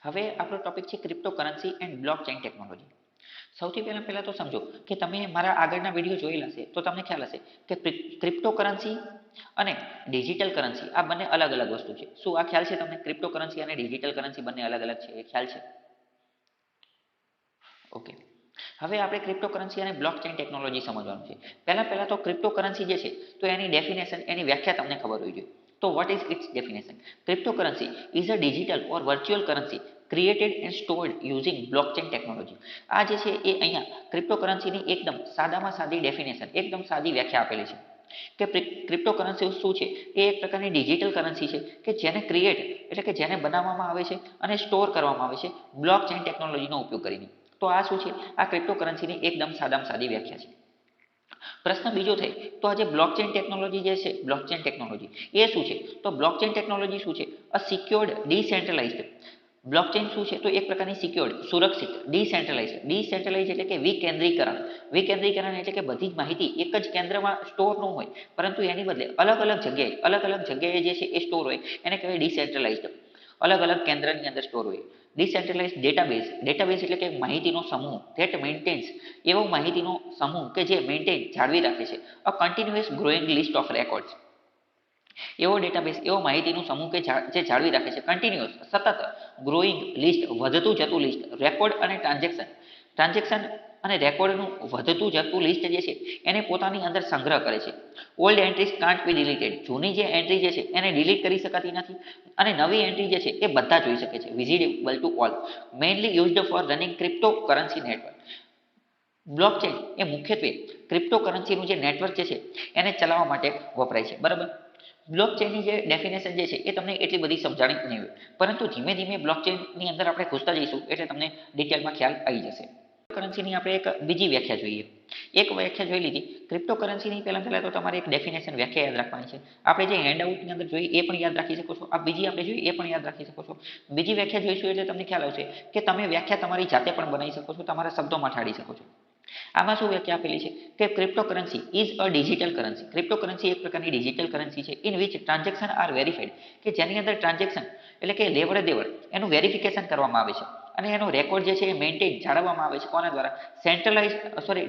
હવે આપણો ટોપિક છે ક્રિપ્ટોકરન્સી એન્ડ બ્લોકચેન ટેકનોલોજી. સૌથી પહેલા તો સમજો કે તમે મારા આગળના વિડીયો જોયેલા હશે તો તમને ખ્યાલ હશે કે ક્રિપ્ટોકરન્સી અને ડિજિટલ કરન્સી આ બંને અલગ અલગ વસ્તુ છે. શું આ ખ્યાલ છે તમને? ક્રિપ્ટોકરન્સી અને ડિજિટલ કરન્સી બંને અલગ અલગ છે, એ ખ્યાલ છે? ઓકે. હવે આપણે ક્રિપ્ટોકરન્સી અને બ્લોકચેન ટેકનોલોજી સમજવાનું છે. પહેલા તો ક્રિપ્ટોકરન્સી જે છે તો એની ડેફિનેશન, એની વ્યાખ્યા તમને ખબર હોવી જોઈએ. તો what is its definition? Cryptocurrency is a digital or virtual currency created and stored using blockchain technology. આ જે છે એ અહીંયા ક્રિપ્ટોકરન્સીની એકદમ સાદામાં સાદી ડેફિનેશન, એકદમ સાદી વ્યાખ્યા આપેલી છે કે ક્રિપ્ટોકરન્સી શું છે? એ એક પ્રકારની ડિજિટલ કરન્સી છે કે જેને ક્રિએટ એટલે કે જેને બનાવવામાં આવે છે અને સ્ટોર કરવામાં આવે છે બ્લોકચેન ટેકનોલોજીનો ઉપયોગ કરીને. તો આ શું છે? આ ક્રિપ્ટોકરન્સીની એકદમ સાદામાં સાદી વ્યાખ્યા છે. પ્રશ્ન બીજો થાય તો આ જે બ્લોકચેન ટેકનોલોજી જે છે, બ્લોકચેન ટેકનોલોજી એ શું છે? તો બ્લોકચેન ટેકનોલોજી શું છે? અ સિક્યોર્ડ ડિસેન્ટ્રલાઇઝ્ડ. બ્લોકચેન શું છે? તો એક પ્રકારની સિક્યોર્ડ, સુરક્ષિત, ડિસેન્ટ્રલાઇઝ એટલે કે વિકેન્દ્રીકરણ. વિકેન્દ્રીકરણ એટલે કે બધી જ માહિતી એક જ કેન્દ્રમાં સ્ટોર ન હોય, પરંતુ એની બદલે અલગ અલગ જગ્યાએ જે છે એ સ્ટોર હોય, એને કહેવાય ડિસેન્ટ્રલાઇઝ્ડ. અલગ અલગ કેન્દ્રની અંદર સ્ટોર હોય. ડિસેન્ટ્રલાઇઝ ડેટાબેઝ એટલે કે માહિતીનો સમૂહ, ધેટ મેન્ટેન્સ, એવો માહિતીનો સમૂહ કે જે જાળવી રાખે છે a continuous growing list of records. એવો ડેટાબેઝ, એવો માહિતીનો સમૂહ કે જે જાળવી રાખે છે કન્ટિન્યુઅસ, સતત ગ્રોઈંગ લિસ્ટ, વધતું જતું લિસ્ટ, રેકોર્ડ અને ટ્રાન્ઝેક્શન અને રેકોર્ડનું વધતું જતું લિસ્ટ જે છે એને પોતાની અંદર સંગ્રહ કરે છે. Old entries can't B deleted. જૂની જે એન્ટ્રી જે છે એને ડિલીટ કરી શકાતી નથી અને નવી એન્ટ્રી જે છે એ બધા જોઈ શકે છે, visible to all. Mainly used for running cryptocurrency network. Blockchain એ મુખ્યત્વે ક્રિપ્ટોકરન્સીનું જે નેટવર્ક જે છે એને ચલાવવા માટે વપરાય છે, બરાબર. બ્લોકચેનની જે ડેફિનેશન જે છે એ તમને એટલી બધી સમજાણી નહીં હોય, પરંતુ ધીમે ધીમે બ્લોકચેનની અંદર આપણે ઘૂસતા જઈશું એટલે તમને ડિટેલમાં ખ્યાલ આવી જશે. કરન્સીની આપણે એક બીજી વ્યાખ્યા જોઈએ. એક વ્યાખ્યા જોઈ લીધી ક્રિપ્ટોકરન્સીની. પહેલા તો તમારે એક ડેફિનેશન, વ્યાખ્યા યાદ રાખવાની છે. આપણે જે હેન્ડઆઉટની અંદર જોઈએ એ પણ યાદ રાખી શકો છો. આ બીજી આપણે જોઈએ એ પણ યાદ રાખી શકો છો. બીજી વ્યાખ્યા જોઈશું એટલે તમને ખ્યાલ આવશે કે તમે વ્યાખ્યા તમારી જાતે પણ બનાવી શકો છો, તમારા શબ્દોમાં ઠાળી શકો છો. આમાં શું વ્યાખ્યા આપેલી છે કે cryptocurrency is a digital currency. Cryptocurrency એક પ્રકારની ડિજિટલ કરન્સી છે in which transaction are verified, કે જેની અંદર ટ્રાન્ઝેક્શન એટલે કે લેવડ દેવડ એનું વેરિફિકેશન કરવામાં આવે છે અને એનો રેકોર્ડ જે છે એ મેન્ટેન, જાળવવામાં આવે છે. કોના દ્વારા?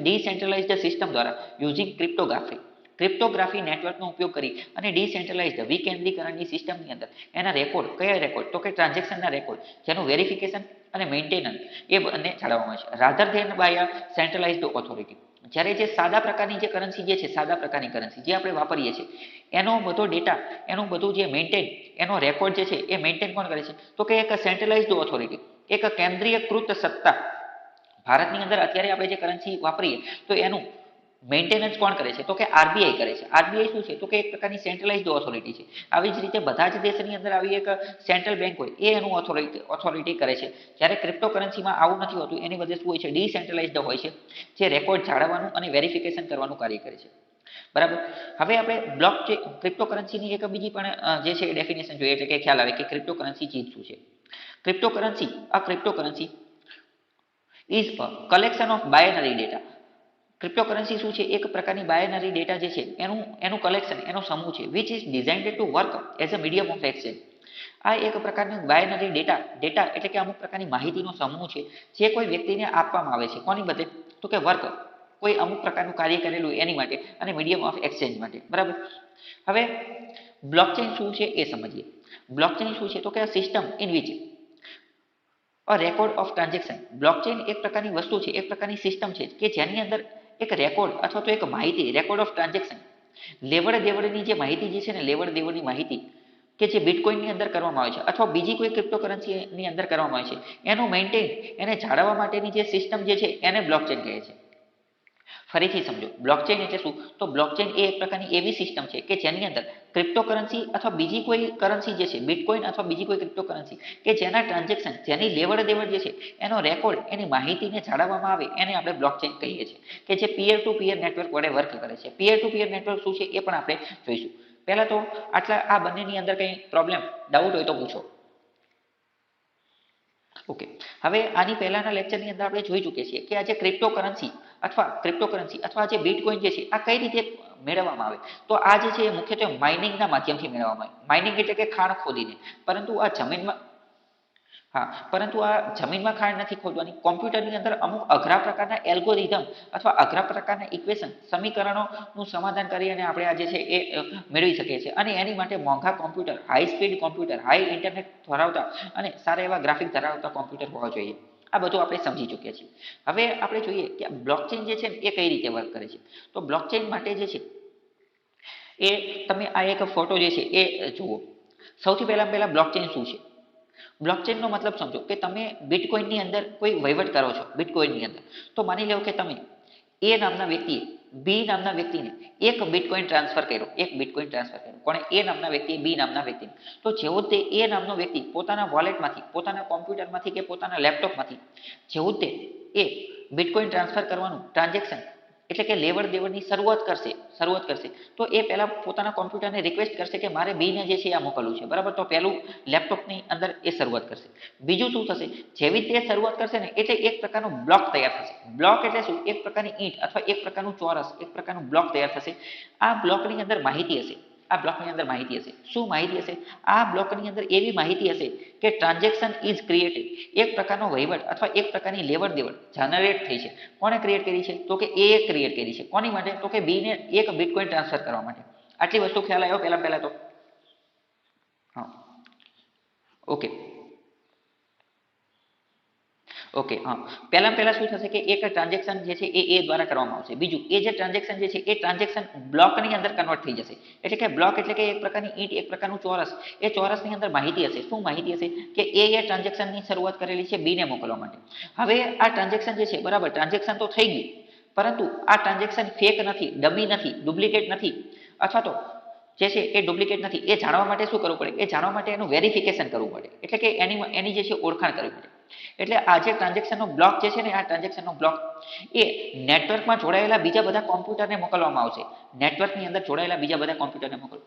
ડિસેન્ટ્રલાઇઝ્ડ સિસ્ટમ દ્વારા, યુઝિંગ ક્રિપ્ટોગ્રાફી નેટવર્કનો ઉપયોગ કરી અને ડિસેન્ટ્રલાઇઝ્ડ વિકેન્દ્રીકરણની સિસ્ટમની અંદર એના રેકોર્ડ, કયા રેકોર્ડ? તો કે ટ્રાન્ઝેક્શનના રેકોર્ડ, જેનું વેરિફિકેશન અને મેન્ટેનન્સ એ બંને જાળવવામાં આવે છે. Rather than by a centralised authority. જ્યારે જે સાદા પ્રકારની જે કરન્સી જે છે, સાદા પ્રકારની કરન્સી જે આપણે વાપરીએ છીએ, એનો બધો ડેટા, એનું બધું જે મેન્ટેન, એનો રેકોર્ડ જે છે એ મેન્ટેન કોણ કરે છે? તો કે એક સેન્ટ્રલાઇઝ્ડ ઓથોરિટી, એક કેન્દ્રીયકૃત સત્તા. ભારતની અંદર અત્યારે આપણે જે કરન્સી વાપરીએ તો એનું મેન્ટેનન્સ કોણ કરે છે? તો કે આરબીઆઈ કરે છે. આરબીઆઈ શું છે? તો કે એક પ્રકારની સેન્ટ્રલાઇઝ્ડ ઓથોરિટી છે. આવી જ રીતે બધા જ દેશની અંદર આવી એક સેન્ટ્રલ બેંક હોય, એ એનું ઓથોરિટી કરે છે. જ્યારે ક્રિપ્ટોકરન્સીમાં આવું નથી હોતું. એની બદલે શું હોય છે? ડિસેન્ટ્રલાઇઝ્ડ હોય છે, જે રેકોર્ડ જાળવવાનું અને વેરિફિકેશન કરવાનું કાર્ય કરે છે, બરાબર. હવે આપણે ક્રિપ્ટોકરન્સીની એક બીજી પણ જે છે ડેફિનેશન જોઈએ એટલે કે ખ્યાલ આવે કે ક્રિપ્ટોકરન્સી ચીજ શું છે. Cryptocurrency is a collection of binary data. Cryptocurrency શું છે? એક પ્રકારની બાયનરી ડેટા જે છે એનું કલેક્શન, એનો સમૂહ છે, which is designed to work as a medium of exchange. આ એક પ્રકારનું બાયનરી ડેટા એટલે કે અમુક પ્રકારની માહિતીનો સમૂહ છે જે કોઈ વ્યક્તિને આપવામાં આવે છે. કોની બદલે? તો કે વર્ક, કોઈ અમુક પ્રકારનું કાર્ય કરેલું એની માટે અને મીડિયમ ઓફ એક્સચેન્જ માટે, બરાબર. હવે બ્લોકચેન શું છે એ સમજીએ. બ્લોકચેન શું છે? તો કે system in which a record of transaction. Blockchain એક પ્રકારની વસ્તુ છે, એક પ્રકારની સિસ્ટમ છે કે જેની અંદર એક રેકોર્ડ અથવા તો એક માહિતી, રેકોર્ડ ઓફ ટ્રાન્ઝેક્શન, લેવડ દેવડની જે માહિતી જે છે ને, લેવડ દેવડની માહિતી કે જે બિટકોઇનની અંદર કરવામાં આવે છે અથવા બીજી કોઈ ક્રિપ્ટોકરન્સીની અંદર કરવામાં આવે છે, એનું મેન્ટેન, એને જાળવવા માટેની જે સિસ્ટમ જે છે એને બ્લોકચેન કહે છે. ફરીથી સમજો, બ્લોકચેન એટલે શું? તો બ્લોકચેન એ એક પ્રકારની એવી સિસ્ટમ છે કે જેની અંદર ક્રિપ્ટોકરન્સી અથવા બીજી કોઈ કરન્સી જે છે, બિટકોઇન અથવા બીજી કોઈ ક્રિપ્ટોકરન્સી કે જેના ટ્રાન્ઝેક્શન, જેની લેવડ દેવડ જે છે એનો રેકોર્ડ, એની માહિતીને જાળવવામાં આવે, એને આપણે બ્લોકચેન કહીએ છીએ, કે જે પીયર ટુ પીયર નેટવર્ક વડે વર્ક કરે છે. પીયર ટુ પીયર નેટવર્ક શું છે એ પણ આપણે જોઈશું. પહેલા તો આ બંનેની અંદર કંઈ પ્રોબ્લેમ, ડાઉટ હોય તો પૂછો. ઓકે. હવે આની પહેલાના લેક્ચરની અંદર આપણે જોઈ ચૂકીએ છીએ કે આ જે ક્રિપ્ટોકરન્સી અથવા જે બિટકોઇન જે છે આ કઈ રીતે મેળવવામાં આવે. તો આ જે છે એ મુખ્યત્વે માઇનિંગના માધ્યમથી મેળવવામાં આવે. માઇનિંગ એટલે કે ખાણ ખોદીને. પરંતુ આ જમીનમાં હા, પરંતુ આ જમીનમાં ખાણ નથી ખોદવાની. કોમ્પ્યુટરની અંદર અમુક અઘરા પ્રકારના એલ્ગોરિધમ અથવા અઘરા પ્રકારના ઇક્વેશન સમીકરણોનું સમાધાન કરી અને આપણે આ જે છે એ મેળવી શકીએ છીએ. અને એની માટે મોંઘા computer, high speed computer, high internet ધરાવતા અને સારા એવા ગ્રાફિક ધરાવતા કોમ્પ્યુટર હોવા જોઈએ. આ બધું આપણે સમજી ચૂક્યા છીએ. હવે આપણે જોઈએ કે બ્લોકચેન જે છે એ કઈ રીતે વર્ક કરે છે. તો બ્લોકચેન માટે જે છે એ તમે આ એક ફોટો જે છે એ જુઓ. સૌથી પહેલા બ્લોકચેન શું છે? બ્લોકચેનનો મતલબ સમજો કે તમે બિટકોઇનની અંદર કોઈ વહીવટ કરો છો બિટકોઇનની અંદર. તો માની લો કે તમે એ નામના વ્યક્તિએ બી નામના વ્યક્તિને એક બિટકોઇન ટ્રાન્સફર કર્યો. કોણે? એ નામના વ્યક્તિએ બી નામના વ્યક્તિને. તો જેવો તે એ નામનો વ્યક્તિ પોતાના વોલેટમાંથી, પોતાના કોમ્પ્યુટરમાંથી કે પોતાના લેપટોપમાંથી જેવું તે એ બિટકોઇન ટ્રાન્સફર કરવાનું ટ્રાન્ઝેક્શન એટલે કે લેવડ દેવડની શરૂઆત કરશે તો એ પહેલા પોતાના કોમ્પ્યુટરને રિક્વેસ્ટ કરશે કે મારે બીને જે છે આ મોકલવું છે, બરાબર. તો પહેલું લેપટોપની અંદર એ શરૂઆત કરશે. બીજું શું થશે? જેવી તે શરૂઆત કરશે ને એટલે એક પ્રકારનો બ્લોક તૈયાર થશે. બ્લોક એટલે શું? એક પ્રકારની ઈંટ અથવા એક પ્રકારનું ચોરસ, એક પ્રકારનું બ્લોક તૈયાર થશે. આ બ્લોકની અંદર માહિતી હશે. શું માહિતી હશે? આ બ્લોકની અંદર એવી માહિતી હશે કે ટ્રાન્ઝેક્શન ઇઝ ક્રિએટેડ. એક પ્રકારનો વહીવટ અથવા એક પ્રકારની લેવડ દેવડ જનરેટ થઈ છે. કોણે ક્રિએટ કરી છે? તો કે એ ક્રિએટ કરી છે. કોની માટે? તો કે બી ને એક બિટકોઇન ટ્રાન્સફર કરવા માટે. આટલી વસ્તુ ખ્યાલ આવ્યો પહેલા તો? હા, ઓકે. હા, પહેલા શું થશે કે એક ટ્રાન્ઝેક્શન જે છે એ દ્વારા કરવામાં આવશે. બીજું, એ જે ટ્રાન્ઝેક્શન જે છે એ ટ્રાન્ઝેક્શન બ્લોકની અંદર કન્વર્ટ થઈ જશે. એટલે કે બ્લોક એટલે કે એક પ્રકારની ઈંટ, એક પ્રકારનું ચોરસ. એ ચોરસની અંદર માહિતી હશે. શું માહિતી હશે? કે એ ટ્રાન્ઝેક્શનની શરૂઆત કરેલી છે બી ને મોકલવા માટે. હવે આ ટ્રાન્ઝેક્શન જે છે, બરાબર, ટ્રાન્ઝેક્શન તો થઈ ગયું, પરંતુ આ ટ્રાન્ઝેક્શન ફેક નથી, ડમી નથી, ડુપ્લિકેટ નથી, અથવા તો જે છે એ ડુપ્લિકેટ નથી. એ જાણવા માટે શું કરવું પડે? એ જાણવા માટે એનું વેરિફિકેશન કરવું પડે. એટલે કે એની જે છે ઓળખાણ કરવી પડે. એટલે આ જે ટ્રાન્ઝેક્શનનો બ્લોક જે છે ને, આ ટ્રાન્ઝેક્શનનો બ્લોક એ નેટવર્કમાં જોડાયેલા બીજા બધા કોમ્પ્યુટરને મોકલવામાં આવશે. નેટવર્કની અંદર જોડાયેલા બીજા બધા કોમ્પ્યુટરને મોકલો.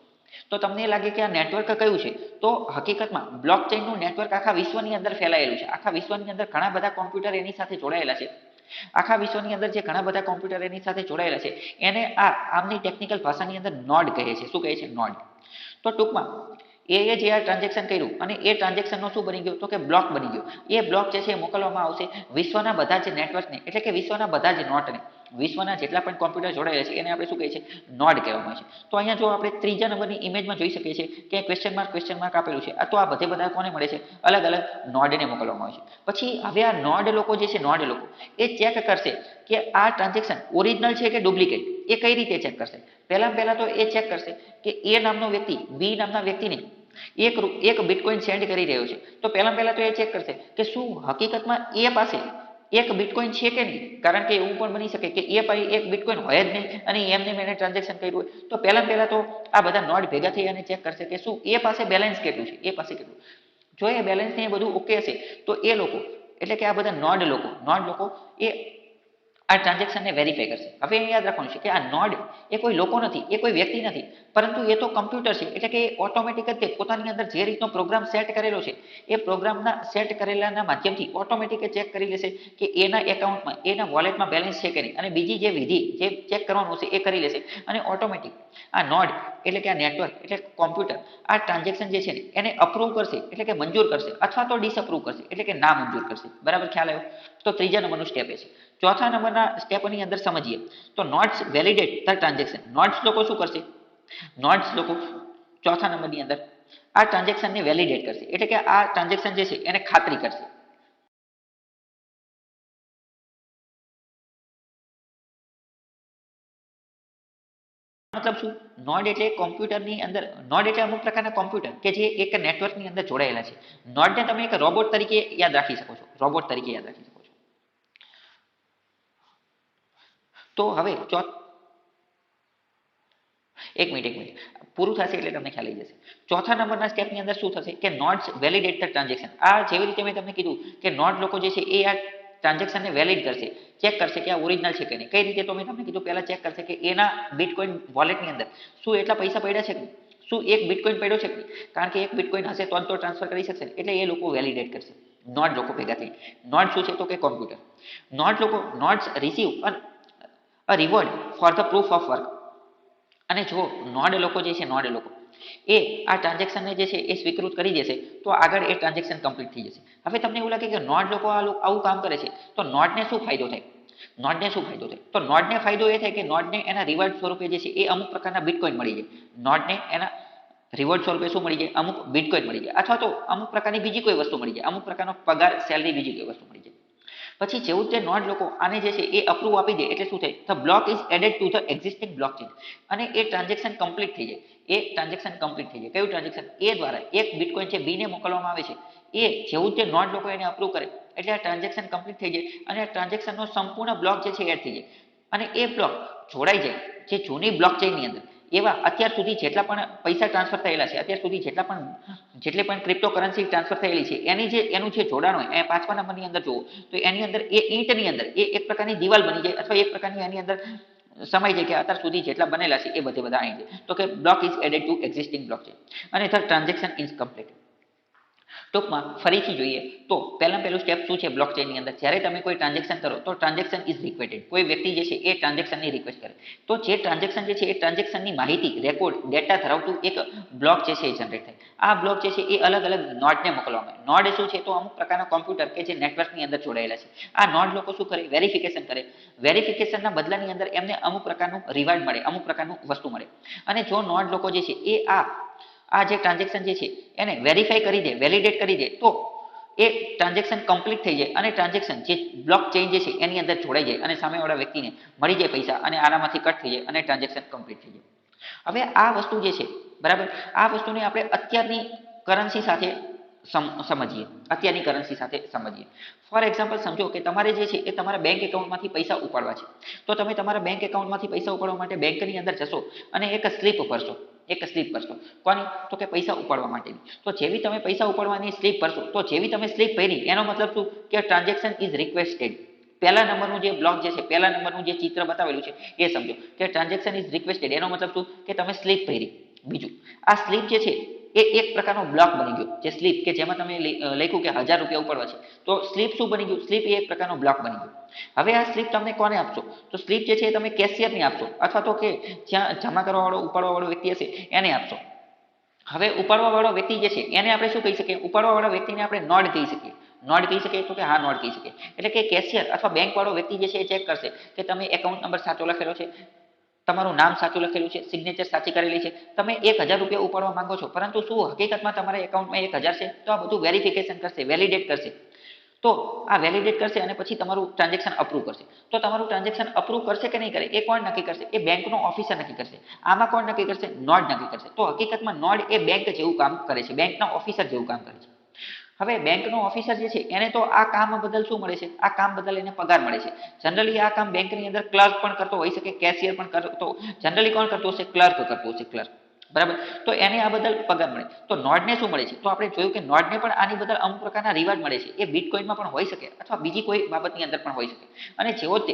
તો તમને લાગે કે આ નેટવર્ક કયું છે? તો હકીકતમાં બ્લોકચેનનું નેટવર્ક આખા વિશ્વની અંદર ફેલાયેલું છે. આખા વિશ્વની અંદર ઘણા બધા કોમ્પ્યુટર એની સાથે જોડાયેલા છે. આખા વિશ્વની અંદર જે ઘણા બધા કોમ્પ્યુટર એની સાથે જોડાયેલા છે એને આમની ટેકનિકલ ભાષાની અંદર નોડ કહે છે. શું કહે છે? નોડ. તો ટૂંકમાં એ જે આ ટ્રાન્ઝેક્શન કર્યું અને એ ટ્રાન્ઝેક્શનનો શું બની ગયો? તો કે બ્લોક બની ગયો. એ બ્લોક જે છે એ મોકલવામાં આવશે વિશ્વના બધા જ નેટવર્કને, એટલે કે વિશ્વના બધા જ નોટને. વિશ્વના જેટલા પણ કોમ્પ્યુટર જોડાયેલા છે એને આપણે શું કહીએ છીએ? નોડ કહેવામાં આવે છે. તો અહીંયા જો આપણે ત્રીજા નંબરની ઇમેજમાં જોઈ શકીએ છીએ કે ક્વેશ્ચન માર્ક આપેલું છે. તો આ બધા કોને મળે છે? અલગ અલગ નોડને મોકલવામાં આવે છે. પછી હવે આ નોડ લોકો જે છે, નોડ લોકો એ ચેક કરશે કે આ ટ્રાન્ઝેક્શન ઓરિજિનલ છે કે ડુપ્લિકેટ. એ કઈ રીતે ચેક કરશે? પહેલા તો એ ચેક કરશે કે એ નામનો વ્યક્તિ બી નામના વ્યક્તિને એક બિટકોઇન સેન્ડ કરી રહ્યો છે. તો પહેલા તો એ ચેક કરશે કે શું હકીકતમાં એ પાસે એક બિટકોઇન છે કે નહીં. કારણ કે એવું પણ બની શકે કે એ પાસે એક બિટકોઇન હોય જ નહીં અને એમને મેં ટ્રાન્ઝેક્શન કર્યું હોય. તો પહેલા તો આ બધા નોડ ભેગા થઈ અને ચેક કરશે કે શું એ પાસે બેલેન્સ કેટલું છે. જો એ બેલેન્સ ને એ બધું ઓકે હશે તો એ લોકો, એટલે કે આ બધા નોડ લોકો એ આ ટ્રાન્ઝેક્શનને વેરીફાઈ કરશે. હવે એ યાદ રાખવાનું છે કે આ નોડ એ કોઈ લોકો નથી, એ કોઈ વ્યક્તિ નથી, પરંતુ એ તો કમ્પ્યુટર છે. એટલે કે ઓટોમેટિક જ તે પોતાની અંદર જે રીતનો પ્રોગ્રામ સેટ કરેલો છે એ પ્રોગ્રામના સેટ કરેલાના માધ્યમથી ઓટોમેટિક ચેક કરી લેશે કે એના એકાઉન્ટમાં, એના વોલેટમાં બેલેન્સ છે કે નહીં. અને બીજી જે વિધિ જે ચેક કરવાનું છે એ કરી લેશે અને ઓટોમેટિક આ નોડ એટલે કે આ નેટવર્ક એટલે કોમ્પ્યુટર આ ટ્રાન્ઝેક્શન જે છે એને અપ્રૂવ કરશે, એટલે કે મંજૂર કરશે, અથવા તો ડિસઅપ્રૂવ કરશે, એટલે કે ના મંજૂર કરશે. બરાબર, ખ્યાલ આવ્યો? તો ત્રીજા નંબરનું સ્ટેપ એ છે. ચોથા નંબરના સ્ટેપની અંદર સમજીએ તો notes validate the transaction. Notes લોકો શું કરશે? નોટ્સ લોકો ચોથા નંબરની અંદર આ ટ્રાન્ઝેક્શનને વેલિડેટ કરશે, એટલે કે આ ટ્રાન્ઝેક્શન જે છે એને ખાતરી કરશે. મતલબ શું? નોડ એટલે કોમ્પ્યુટરની અંદર, નોડ એટલે અમુક પ્રકારના કોમ્પ્યુટર કે જે એક નેટવર્કની અંદર જોડાયેલા છે. નોડને તમે એક રોબોટ તરીકે યાદ રાખી શકો છો. તો હવે એક મિનિટ પૂરું થશે એટલે તમને ખ્યાલ આવી જશે. ચોથા નંબરના સ્ટેપની અંદર શું થશે કે નોટ્સ વેલિડેટ ધ ટ્રાન્ઝેક્શન. આ જેવી રીતે મેં તમને કીધું કે નોડ લોકો જે છે એ આ ટ્રાન્ઝેક્શનને વેલિડ કરશે, ચેક કરશે કે આ ઓરિજિનલ છે કે નહીં. કઈ રીતે? તો મેં તમને કીધું પહેલા ચેક કરશે કે એના બિટકોઇન વોલેટની અંદર શું એટલા પૈસા પડ્યા છે કે નહીં, શું એક બિટકોઇન પડ્યો છે કે નહીં. કારણ કે એક બિટકોઇન હશે તો ટ્રાન્સફર કરી શકશે, એટલે એ લોકો વેલિડેટ કરશે. નોડ લોકો ભેગા થઈ. નોડ શું છે? તો કે computer. Nodes receive a reward for the proof of work. અને જો નોડ લોકો જે છે, નોડ લોકો એ આ ટ્રાન્ઝેક્શનને જે છે એ સ્વીકૃત કરી દેશે તો આગળ એ ટ્રાન્ઝેક્શન કમ્પ્લીટ થઈ જશે. હવે તમને એવું લાગે કે નોડ લોકો આવું કામ કરે છે તો નોડને શું ફાયદો થાય? નોડને શું ફાયદો થાય? તો નોડને ફાયદો એ થાય કે નોડને એના રિવોર્ડ સ્વરૂપે જે છે એ અમુક પ્રકારના બિટકોઈન મળી જાય. નોડને એના રિવોર્ડ સ્વરૂપે શું મળી જાય? અમુક બિટકોઈન મળી જાય, અથવા તો અમુક પ્રકારની બીજી કોઈ વસ્તુ મળી જાય, અમુક પ્રકારનો પગાર, સેલરી, બીજી કોઈ વસ્તુ મળી જાય. પછી જેવું જ નોડ લોકો આને જે છે એ અપ્રૂવ આપી દે એટલે શું થાય? The block is added to the existing blockchain, અને એ ટ્રાન્ઝેક્શન કમ્પ્લીટ થઈ જાય. એ ટ્રાન્ઝેક્શન કમ્પ્લીટ થઈ જાય. કયું ટ્રાન્ઝેક્શન? એ દ્વારા એક બિટકોઈન છે બીને મોકલવામાં આવે છે. એ જેવું જ નોડ લોકો એને અપ્રૂવ કરે એટલે આ ટ્રાન્ઝેક્શન કમ્પ્લીટ થઈ જાય અને આ ટ્રાન્ઝેક્શનનો સંપૂર્ણ બ્લોક જે છે એડ થઈ જાય અને એ બ્લોક જોડાઈ જાય જે જૂની બ્લોકચેનની અંદર. એવા અત્યાર સુધી જેટલા પણ પૈસા ટ્રાન્સફર થયેલા છે, અત્યાર સુધી જેટલી પણ ક્રિપ્ટોકરન્સી ટ્રાન્સફર થયેલી છે એનું જે જોડાણ હોય એ 5મા નંબરની અંદર જુઓ તો એની અંદર એ ઈંટની અંદર એ એક પ્રકારની દિવાલ બની જાય અથવા એક પ્રકારની એની અંદર સમય છે કે અત્યાર સુધી જેટલા બનેલા છે એ બધા આવી જાય. તો કે block is added to existing blockchain અને ધ ટ્રાન્ઝેક્શન ઇઝ કમ્પ્લીટ. ટૂંકમાં ફરીથી જોઈએ તો પહેલું સ્ટેપ શું છે બ્લોકચેનની અંદર? જ્યારે તમે કોઈ ટ્રાન્ઝેક્શન કરો તો ટ્રાન્ઝેક્શન ઇઝ રિક્વેસ્ટેડ. કોઈ વ્યક્તિ જે છે એ ટ્રાન્ઝેક્શનની રિક્વેસ્ટ કરે તો જે ટ્રાન્ઝેક્શન જે છે એ ટ્રાન્ઝેક્શનની માહિતી, રેકોર્ડ, ડેટા ધરાવતું એક બ્લોક જે છે એ જનરેટ થાય. આ બ્લોક જે છે એ અલગ અલગ નોડને મોકલવામાં આવે. નોડ શું છે? તો અમુક પ્રકારના કોમ્પ્યુટર કે જે નેટવર્કની અંદર જોડાયેલા છે. આ નોડ લોકો શું કરે? વેરિફિકેશન કરે. વેરિફિકેશનના બદલાની અંદર એમને અમુક પ્રકારનું રિવાર્ડ મળે, અમુક પ્રકારનું વસ્તુ મળે. અને જો નોડ લોકો જે છે એ આ જે ટ્રાન્ઝેક્શન જે છે એને વેરીફાઈ કરી દે, વેલિડેટ કરી દે તો એ ટ્રાન્ઝેક્શન કમ્પ્લીટ થઈ જાય અને ટ્રાન્ઝેક્શન જે બ્લોક ચેઇન જે છે એની અંદર જોડાઈ જાય અને સામેવાળા વ્યક્તિને મળી જાય પૈસા અને આનામાંથી કટ થઈ જાય અને ટ્રાન્ઝેક્શન કમ્પ્લીટ થઈ જાય. હવે આ વસ્તુ જે છે બરાબર, આ વસ્તુને આપણે અત્યારની કરન્સી સાથે સમજીએ. ફોર એક્ઝામ્પલ સમજો કે તમારે જે છે એ તમારા બેંક એકાઉન્ટમાંથી પૈસા ઉપાડવા છે તો તમે તમારા બેંક એકાઉન્ટમાંથી પૈસા ઉપાડવા માટે બેંકની અંદર જશો અને એક સ્લીપ ભરશો. કોની? તો કે પૈસા ઉપાડવા માટેની. તો જેવી તમે પૈસા ઉપાડવાની સ્લીપ ભરશો તો જેવી તમે સ્લીપ ભરી એનો મતલબ શું કે ટ્રાન્ઝેક્શન ઇઝ રિક્વેસ્ટેડ. પહેલા નંબરનું જે બ્લોક જે છે, પહેલા નંબરનું જે ચિત્ર બતાવેલું છે એ સમજો કે ટ્રાન્ઝેક્શન ઇઝ રિક્વેસ્ટેડ. એનો મતલબ શું કે તમે સ્લીપ ભરી. બીજું, આ સ્લીપ જે છે એ એક પ્રકારનો બ્લોક બની ગયો. જે સ્લીપ કે જેમાં તમે લખ્યું કે 1000 રૂપિયા ઉપાડવા છે તો સ્લીપ શું બની ગયું? સ્લીપ એ એક પ્રકારનો બ્લોક બની ગયો. હવે આ સ્લીપ તમને કોને આપશો? તો સ્લીપ જે છે એ તમે કેશિયરને આપશો અથવા તો કે જ્યાં જમા કરવાવાળો, ઉપાડવાવાળો વ્યક્તિ હશે એને આપશો. હવે ઉપાડવાવાળો વ્યક્તિ જે છે એને આપણે શું કહી શકીએ? ઉપાડવાવાળા વ્યક્તિને આપણે નોડ કહી શકીએ. નોડ કહી શકીએ તો કે હા, નોડ કહી શકીએ. એટલે કે કેશિયર અથવા બેંકવાળો વ્યક્તિ જે છે એ ચેક કરશે કે તમે એકાઉન્ટ નંબર સાચો લખેલો છે, તમારું નામ સાચું લખેલું છે, સિગ્નેચર સાચી કરેલી છે, તમે 1000 રૂપિયા ઉપાડવા માંગો છો પરંતુ શું હકીકતમાં તમારા એકાઉન્ટમાં 1000 છે? તો આ બધું વેરિફિકેશન કરશે, વેલિડેટ કરશે. તો આ વેલિડેટ કરશે અને પછી તમારું ટ્રાન્ઝેક્શન અપ્રૂવ કરશે. તો તમારું ટ્રાન્ઝેક્શન અપ્રૂવ કરશે કે નહીં કરે એ કોણ નક્કી કરશે? એ બેંકનો ઓફિસર નક્કી કરશે. આમાં કોણ નક્કી કરશે? નોડ નક્કી કરશે. તો હકીકતમાં નોડ એ બેંક જેવું કામ કરે છે, બેંકના ઓફિસર જેવું કામ કરે છે. હવે બેંકનો ઓફિસર જે છે એને તો આ કામ બદલ શું મળે છે? આ કામ બદલ એને પગાર મળે છે. જનરલી આ કામ બેંકની અંદર ક્લર્ક પણ કરતો હોઈ શકે, કેશિયર પણ કરતો. જનરલી કોણ કરતો હશે? ક્લર્ક કરતો હશે, ક્લર્ક. બરાબર. તો એને આ બદલ પગાર મળે. તો નોડને શું મળે છે? તો આપણે જોયું કે નોડને પણ આની બદલ અમુક પ્રકારના રિવાર્ડ મળે છે. એ બિટકોઈનમાં પણ હોઈ શકે અથવા બીજી કોઈ બાબતની અંદર પણ હોઈ શકે. અને જેવો તે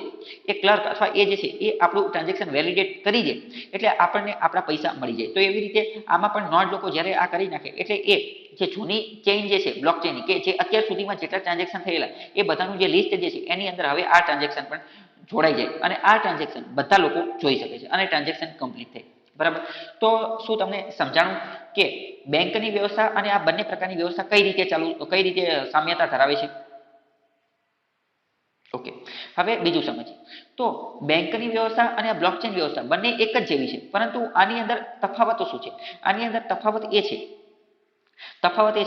એ ક્લર્ક અથવા એ જે છે એ આપણું ટ્રાન્ઝેક્શન વેલિડેટ કરી દે એટલે આપણને આપણા પૈસા મળી જાય. તો એવી રીતે આમાં પણ નોડ લોકો જ્યારે આ કરી નાખે એટલે એ જે જૂની ચેઇન જે છે બ્લોકચેનની, કે જે અત્યાર સુધીમાં જેટલા ટ્રાન્ઝેક્શન થયેલા એ બધાનું જે લિસ્ટ જે છે એની અંદર હવે આ ટ્રાન્ઝેક્શન પણ જોડાઈ જાય અને આ ટ્રાન્ઝેક્શન બધા લોકો જોઈ શકે છે અને ટ્રાન્ઝેક્શન કમ્પ્લીટ થાય. બરાબર. તો શું તમને સમજાણું કે બેંકની વ્યવસ્થા અને આ બંને પ્રકારની વ્યવસ્થા કઈ રીતે સામ્યતા ધરાવે છે? ઓકે. હવે બીજું સમજીએ. તો બેંકની વ્યવસ્થા અને આ બ્લોકચેન વ્યવસ્થા બંને એક જ જેવી છે, પરંતુ આની અંદર તફાવતો શું છે? આની અંદર તફાવત એ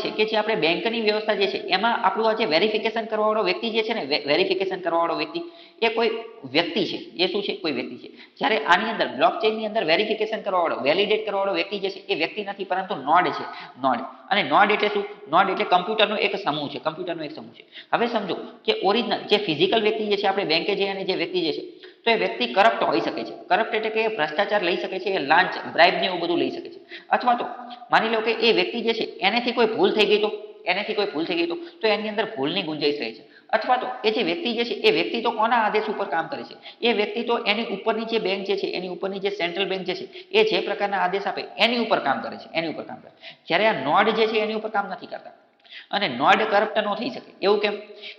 છે કે જે આપણે બેંકની વ્યવસ્થા જે છે એમાં આપણું આ જે વેરિફિકેશન કરવાવાળો વ્યક્તિ જે છે ને, વેરિફિકેશન કરવાવાળો વ્યક્તિ એ કોઈ વ્યક્તિ છે. એ શું છે? કોઈ વ્યક્તિ છે. જ્યારે આની અંદર બ્લોકચેનની અંદર વેરિફિકેશન કરવાવાળો, વેલિડેટ કરવાવાળો વ્યક્તિ જે છે એ વ્યક્તિ નથી પરંતુ નોડ છે. નોડ. અને નોડ એટલે શું? નોડ એટલે કમ્પ્યુટરનો એક સમૂહ છે. હવે સમજો કે ઓરિજિનલ જે ફિઝિકલ વ્યક્તિ જે છે, આપણે બેંકે જઈએ અને જે વ્યક્તિ જે છે તો એ વ્યક્તિ કરપ્ટ હોઈ શકે છે. કરપ્ટ એટલે કે ભ્રષ્ટાચાર લઈ શકે છે, લાંચ, બ્રાઇબ ને એવું બધું લઈ શકે છે. અથવા તો માની લો કે એ વ્યક્તિ જે છે એનેથી કોઈ ભૂલ થઈ ગઈ તો એની અંદર ભૂલની ગુંજાઈશ રહે છે. અથવા તો એ જે વ્યક્તિ જે છે એ વ્યક્તિ તો કોના આદેશ ઉપર કામ કરે છે? એ વ્યક્તિ તો એની ઉપરની જે બેંક જે છે, એની ઉપરની જે સેન્ટ્રલ બેંક જે છે એ જે પ્રકારના આદેશ આપે એની ઉપર કામ કરે છે. જ્યારે આ નોડ જે છે એની ઉપર કામ નથી કરતા. અને નોડ કરપ્ટ ન થઈ શકે. એવું કેમ?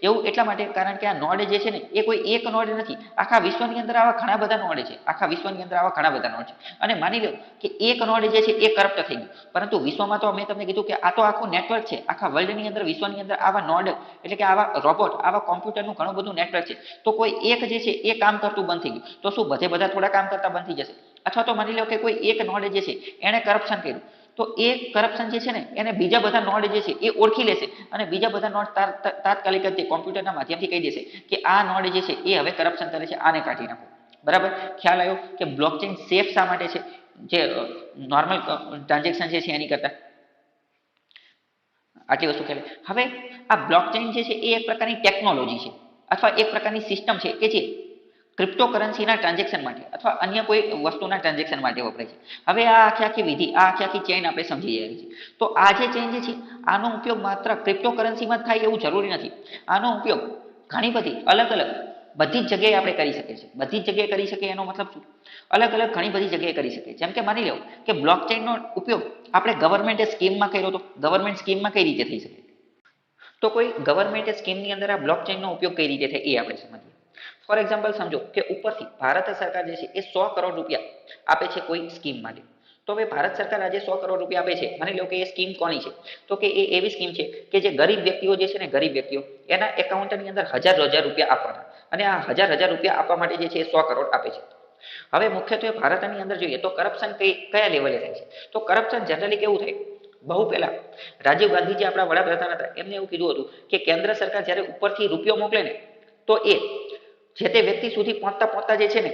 એવું એટલા માટે કારણ કે આ નોડ જે છે ને એ કોઈ એક નોડ નથી, આખા વિશ્વની અંદર આવા ઘણા બધા નોડ છે, આખા વિશ્વની અંદર આવા ઘણા બધા નોડ છે. અને માની લો કે એક નોડ જે છે એ કરપ્ટ થઈ ગયું, પરંતુ વિશ્વમાં તો મેં તમને કીધું કે આ તો આખું નેટવર્ક છે, આખા વર્લ્ડની અંદર વિશ્વની અંદર આવા નોડ એટલે કે આવા રોબોટ, આવા કોમ્પ્યુટરનું ઘણું બધું નેટવર્ક છે. તો કોઈ એક જે છે એ કામ કરતું બંધ થઈ ગયું, તો શું બધે બધા થોડા કામ કરતા બંધ થઈ જશે? અથવા તો માની લો કે કોઈ એક નોડ જે છે એણે કરપ્શન કર્યું, તો એ કરપ્શન જે છે ને એને બીજા બધા નોડ જે છે એ ઓળખી લેશે અને બીજા બધા નોડ તાત્કાલિક જ કોમ્પ્યુટરના માધ્યમથી કહી દેશે કે આ નોડ જે છે એ હવે કરપ્શન કરે છે, આને કાઢી નાખો. બરાબર? ખ્યાલ આવ્યો કે બ્લોકચેન સેફ શા માટે છે જે નોર્મલ ટ્રાન્ઝેક્શન છે એની કરતા? આટલી વસ્તુ ખ્યાલ. હવે આ બ્લોકચેન જે છે એ એક પ્રકારની ટેકનોલોજી છે અથવા એક પ્રકારની સિસ્ટમ છે કે જે ક્રિપ્ટોકરન્સીના ટ્રાન્ઝેક્શન માટે અથવા અન્ય કોઈ વસ્તુના ટ્રાન્ઝેક્શન માટે વપરાય છે. હવે આ આખી વિધિ, આ આખી ચેઇન આપણે સમજી રહ્યા છીએ. તો આ જે ચેઇન જે છે આનો ઉપયોગ માત્ર ક્રિપ્ટોકરન્સીમાં જ થાય એવું જરૂરી નથી. આનો ઉપયોગ ઘણી બધી અલગ અલગ બધી જ જગ્યાએ આપણે કરી શકીએ છીએ. બધી જ જગ્યાએ કરી શકીએ એનો મતલબ શું? અલગ અલગ ઘણી બધી જગ્યાએ કરી શકીએ. જેમ કે માની લો કે બ્લોકચેનનો ઉપયોગ આપણે ગવર્મેન્ટ સ્કીમમાં કર્યો તો ગવર્મેન્ટ સ્કીમમાં કઈ રીતે થઈ શકે? તો કોઈ ગવર્મેન્ટ સ્કીમની અંદર આ બ્લોકચેનનો ઉપયોગ કઈ રીતે થાય એ આપણે સમજીએ. ફોર એક્ઝામ્પલ સમજો કે ઉપરથી ભારત સરકાર જે છે એ 100 કરોડ રૂપિયા આપે છે કોઈ સ્કીમ માટે. તો હવે ભારત સરકાર આજે 100 કરોડ રૂપિયા આપે છે, માની લો કે એ સ્કીમ કોની છે? તો કે એ એવી સ્કીમ છે કે જે ગરીબ વ્યક્તિઓ જે છે ને, ગરીબ વ્યક્તિઓ એના એકાઉન્ટની અંદર હજાર રૂપિયા આપવાના, અને આ હજાર રૂપિયા આપવા માટે જે છે એ 100 કરોડ આપે છે. હવે મુખ્યત્વે ભારતની અંદર જોઈએ તો કરપ્શન કયા લેવલે થાય છે? તો કરપ્શન જનરલી કેવું થાય? બહુ પહેલા રાજીવ ગાંધી જે આપણા વડાપ્રધાન હતા એમને એવું કીધું હતું કે કેન્દ્ર સરકાર જ્યારે ઉપરથી રૂપિયો મોકલે ને તો એ જે તે વ્યક્તિ સુધી પહોંચતા જે છે ને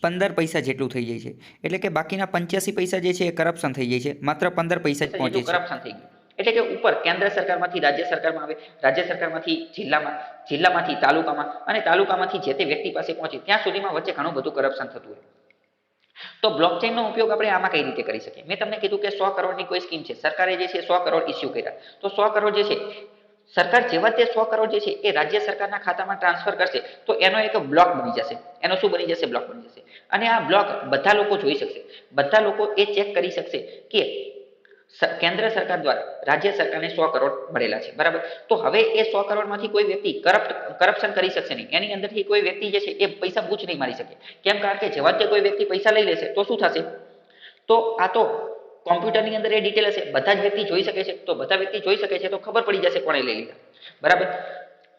15 પૈસા જેટલું થઈ જાય છે. એટલે કે બાકીના 85 પૈસા જે છે એ કરપ્શન થઈ જાય છે, માત્ર 15 પૈસા જ પહોંચે છે. કરપ્શન થઈ ગયું એટલે કે ઉપર કેન્દ્ર સરકારમાંથી રાજ્ય સરકારમાં આવે, રાજ્ય સરકારમાંથી જિલ્લામાં, જિલ્લામાંથી તાલુકામાં અને તાલુકામાંથી જે તે વ્યક્તિ પાસે પહોંચે ત્યાં સુધીમાં વચ્ચે ઘણું બધું કરપ્શન થતું હોય. તો બ્લોકચેનનો ઉપયોગ આપણે આમાં કઈ રીતે કરી શકીએ? મેં તમને કીધું કે 100 કરોડની કોઈ સ્કીમ છે, સરકારે જે છે 100 કરોડ ઇસ્યુ કર્યા, તો 100 કરોડ જે છે સરકાર જેવા તે 100 કરોડ જે છે એ રાજ્ય સરકારના ખાતામાં ટ્રાન્સફર કરશે તો એનો એક બ્લોક બની જશે. એનો શું બની જશે? બ્લોક બની જશે. અને આ બ્લોક બધા લોકો જોઈ શકશે, બધા લોકો એ ચેક કરી શકશે કે કેન્દ્ર સરકાર દ્વારા રાજ્ય સરકારને 100 કરોડ મળેલા છે. બરાબર? તો હવે એ 100 કરોડમાંથી કોઈ વ્યક્તિ કરપ્શન કરી શકશે નહીં. એની અંદરથી કોઈ વ્યક્તિ જે છે એ પૈસા બૂચ નહીં મારી શકે. કેમ? કારણ કે જેવા તે કોઈ વ્યક્તિ પૈસા લઈ લેશે તો શું થશે? તો આ તો કોમ્પ્યુટરની અંદર એ ડિટેલ હશે, બધા જ વ્યક્તિ જોઈ શકે છે, તો બધા વ્યક્તિ જોઈ શકે છે તો ખબર પડી જશે કોણે લઈ લીધા. બરાબર?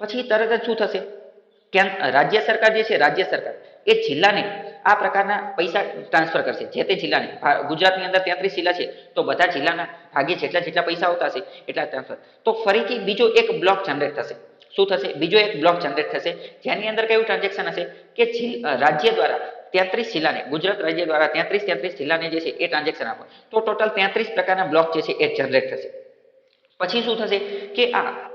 પછી તરત જ શું થશે? કેમ રાજ્ય સરકાર જે છે, રાજ્ય સરકાર એ જિલ્લાને આ પ્રકારના પૈસા ટ્રાન્સફર કરશે. જે તે જિલ્લાને, ગુજરાતની અંદર 33 જિલ્લા છે તો બધા જિલ્લાના ભાગે જેટલા પૈસા આવતા હશે એટલા ટ્રાન્સફર. તો ફરીથી બીજો એક બ્લોક જનરેટ થશે. શું થશે? બીજો એક બ્લોક જનરેટ થશે જેની અંદર કયું ટ્રાન્ઝેક્શન હશે કે રાજ્ય દ્વારા 33 જિલ્લાને, ગુજરાત રાજ્ય દ્વારા 33 જિલ્લાને જે છે એ ટ્રાન્ઝેક્શન આપો, તો ટોટલ 33 પ્રકારના બ્લોક જે છે એ જનરેટ થશે. પછી શું થશે કે આ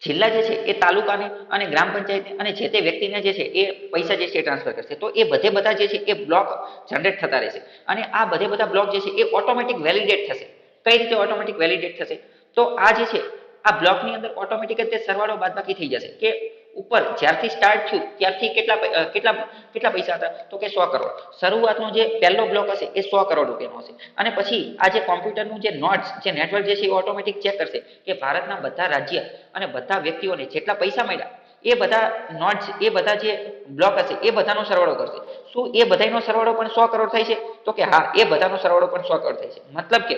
જિલ્લા જે છે એ તાલુકાને અને ગ્રામ પંચાયતને અને જે તે વ્યક્તિને જે છે એ પૈસા જે છે એ ટ્રાન્સફર કરશે. તો એ બધા જે છે એ બ્લોક જનરેટ થતા રહેશે અને આ બધા બ્લોક જે છે એ ઓટોમેટિક વેલિડેટ થશે. કઈ રીતે ઓટોમેટિક વેલિડેટ થશે? તો આ જે છે આ બ્લોકની અંદર ઓટોમેટિક જ તે સરવાળો બાદબાકી થઈ જશે કે ઉપર જ્યારથી સ્ટાર્ટ થયું ત્યારથી કેટલા પૈસા હતા? તો કે 100 કરોડ. શરૂઆતનો જે પહેલો બ્લોક હશે એ 100 કરોડ રૂપિયાનો હશે. અને પછી આ જે કોમ્પ્યુટરનું જે નોડ્સ, જે નેટવર્ક જે છે એ ઓટોમેટિક ચેક કરશે કે ભારતના બધા રાજ્ય અને બધા વ્યક્તિઓને જેટલા પૈસા મળ્યા એ બધા નોડ્સ, એ બધા જે બ્લોક હશે એ બધાનો સરવાળો કરશે. શું એ બધાનો સરવાળો પણ 100 કરોડ થાય છે? તો કે હા, એ બધાનો સરવાળો પણ 100 કરોડ થાય છે. મતલબ કે